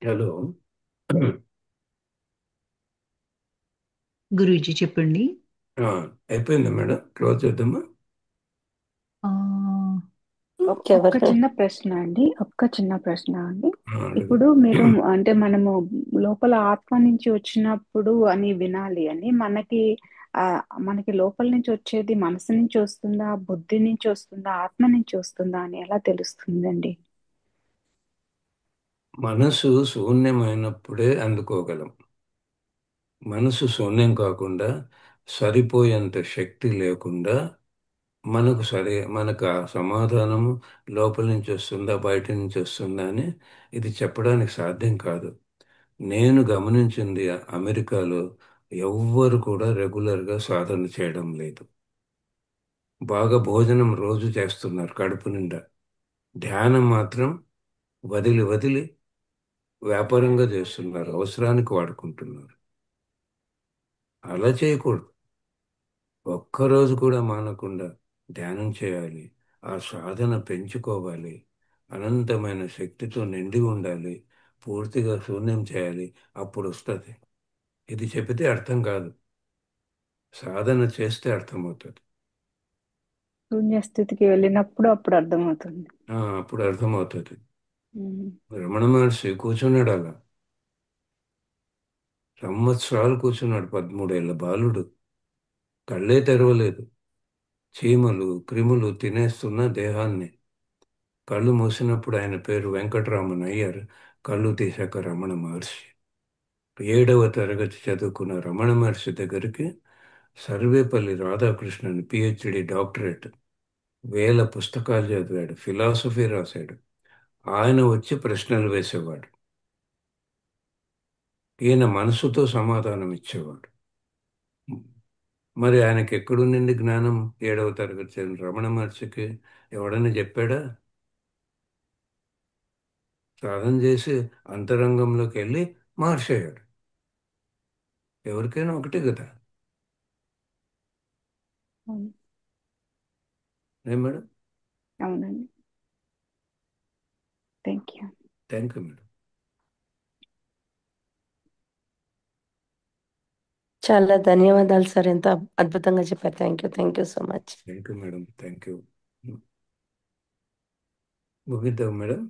Hello
Guruji చెప్పండి.
అయిపోయిందా మేడం? క్లోజ్ చేద్దామా?
ఒక్క చిన్న ప్రశ్న అండి. ఇప్పుడు మీరు అంటే మనము లోపల ఆత్మ నుంచి వచ్చినప్పుడు అని వినాలి అని మనకి లోపల నుంచి వచ్చేది మనసు నుంచి వస్తుందా, బుద్ధి నుంచి వస్తుందా, ఆత్మ నుంచి వస్తుందా అని ఎలా తెలుస్తుందండి?
మనసు శూన్యమైనప్పుడే అందుకోగలం. మనసు శూన్యం కాకుండా సరిపోయేంత శక్తి లేకుండా మనకు ఆ సమాధానము లోపల నుంచి వస్తుందా బయట నుంచి వస్తుందా అని ఇది చెప్పడానికి సాధ్యం కాదు. నేను గమనించింది అమెరికాలో ఎవ్వరు కూడా రెగ్యులర్గా సాధన చేయడం లేదు. బాగా భోజనం రోజు చేస్తున్నారు కడుపు నిండా, ధ్యానం మాత్రం వదిలి వదిలి వ్యాపారంగా చేస్తున్నారు, అవసరానికి వాడుకుంటున్నారు. అలా చేయకూడదు. ఒక్కరోజు కూడా మానకుండా ధ్యానం చేయాలి, ఆ సాధన పెంచుకోవాలి, అనంతమైన శక్తితో నిండి ఉండాలి, పూర్తిగా శూన్యం చేయాలి, అప్పుడు వస్తుంది. ఇది చెబితే అర్థం కాదు, సాధన చేస్తే అర్థమవుతుంది.
శూన్య స్థితికి వెళ్ళినప్పుడు అప్పుడు అర్థమవుతుంది.
అప్పుడు అర్థమవుతుంది.
ఉమ్.
రమణ మహర్షి కూర్చున్నాడు అలా సంవత్సరాలు కూర్చున్నాడు. 13 ఏళ్ళ బాలుడు, కళ్ళే తెరవలేదు. చీమలు క్రిములు తినేస్తున్న దేహాన్ని. కళ్ళు మూసినప్పుడు ఆయన పేరు వెంకటరామన్ అయ్యర్, కళ్ళు తీశాక రమణ మహర్షి. 7వ తరగతి చదువుకున్న రమణ మహర్షి దగ్గరికి సర్వేపల్లి రాధాకృష్ణన్ పిహెచ్డి డాక్టరేట్, వేల పుస్తకాలు చదివాడు, ఫిలాసఫీ రాశాడు. ఆయన వచ్చి ప్రశ్నలు వేసేవాడు, ఈయన మనసుతో సమాధానం ఇచ్చేవాడు. మరి ఆయనకి ఎక్కడుండింది జ్ఞానం? 7వ తరగతి చదివిన రమణ మహర్షికి ఎవడన్నా చెప్పాడా? సాధన చేసి అంతరంగంలోకి వెళ్ళి మార్చేయాడు. ఎవరికైనా ఒకటే కదా.
అవును.
ఏం మేడం?
అవునండి. Thank you.
Thank you madam.
చాలా ధన్యవాదాలు సార్, ఎంత అద్భుతంగా చెప్పారు. Thank you so much.
Thank you madam. Thank you. ముగిద్దాం మేడం.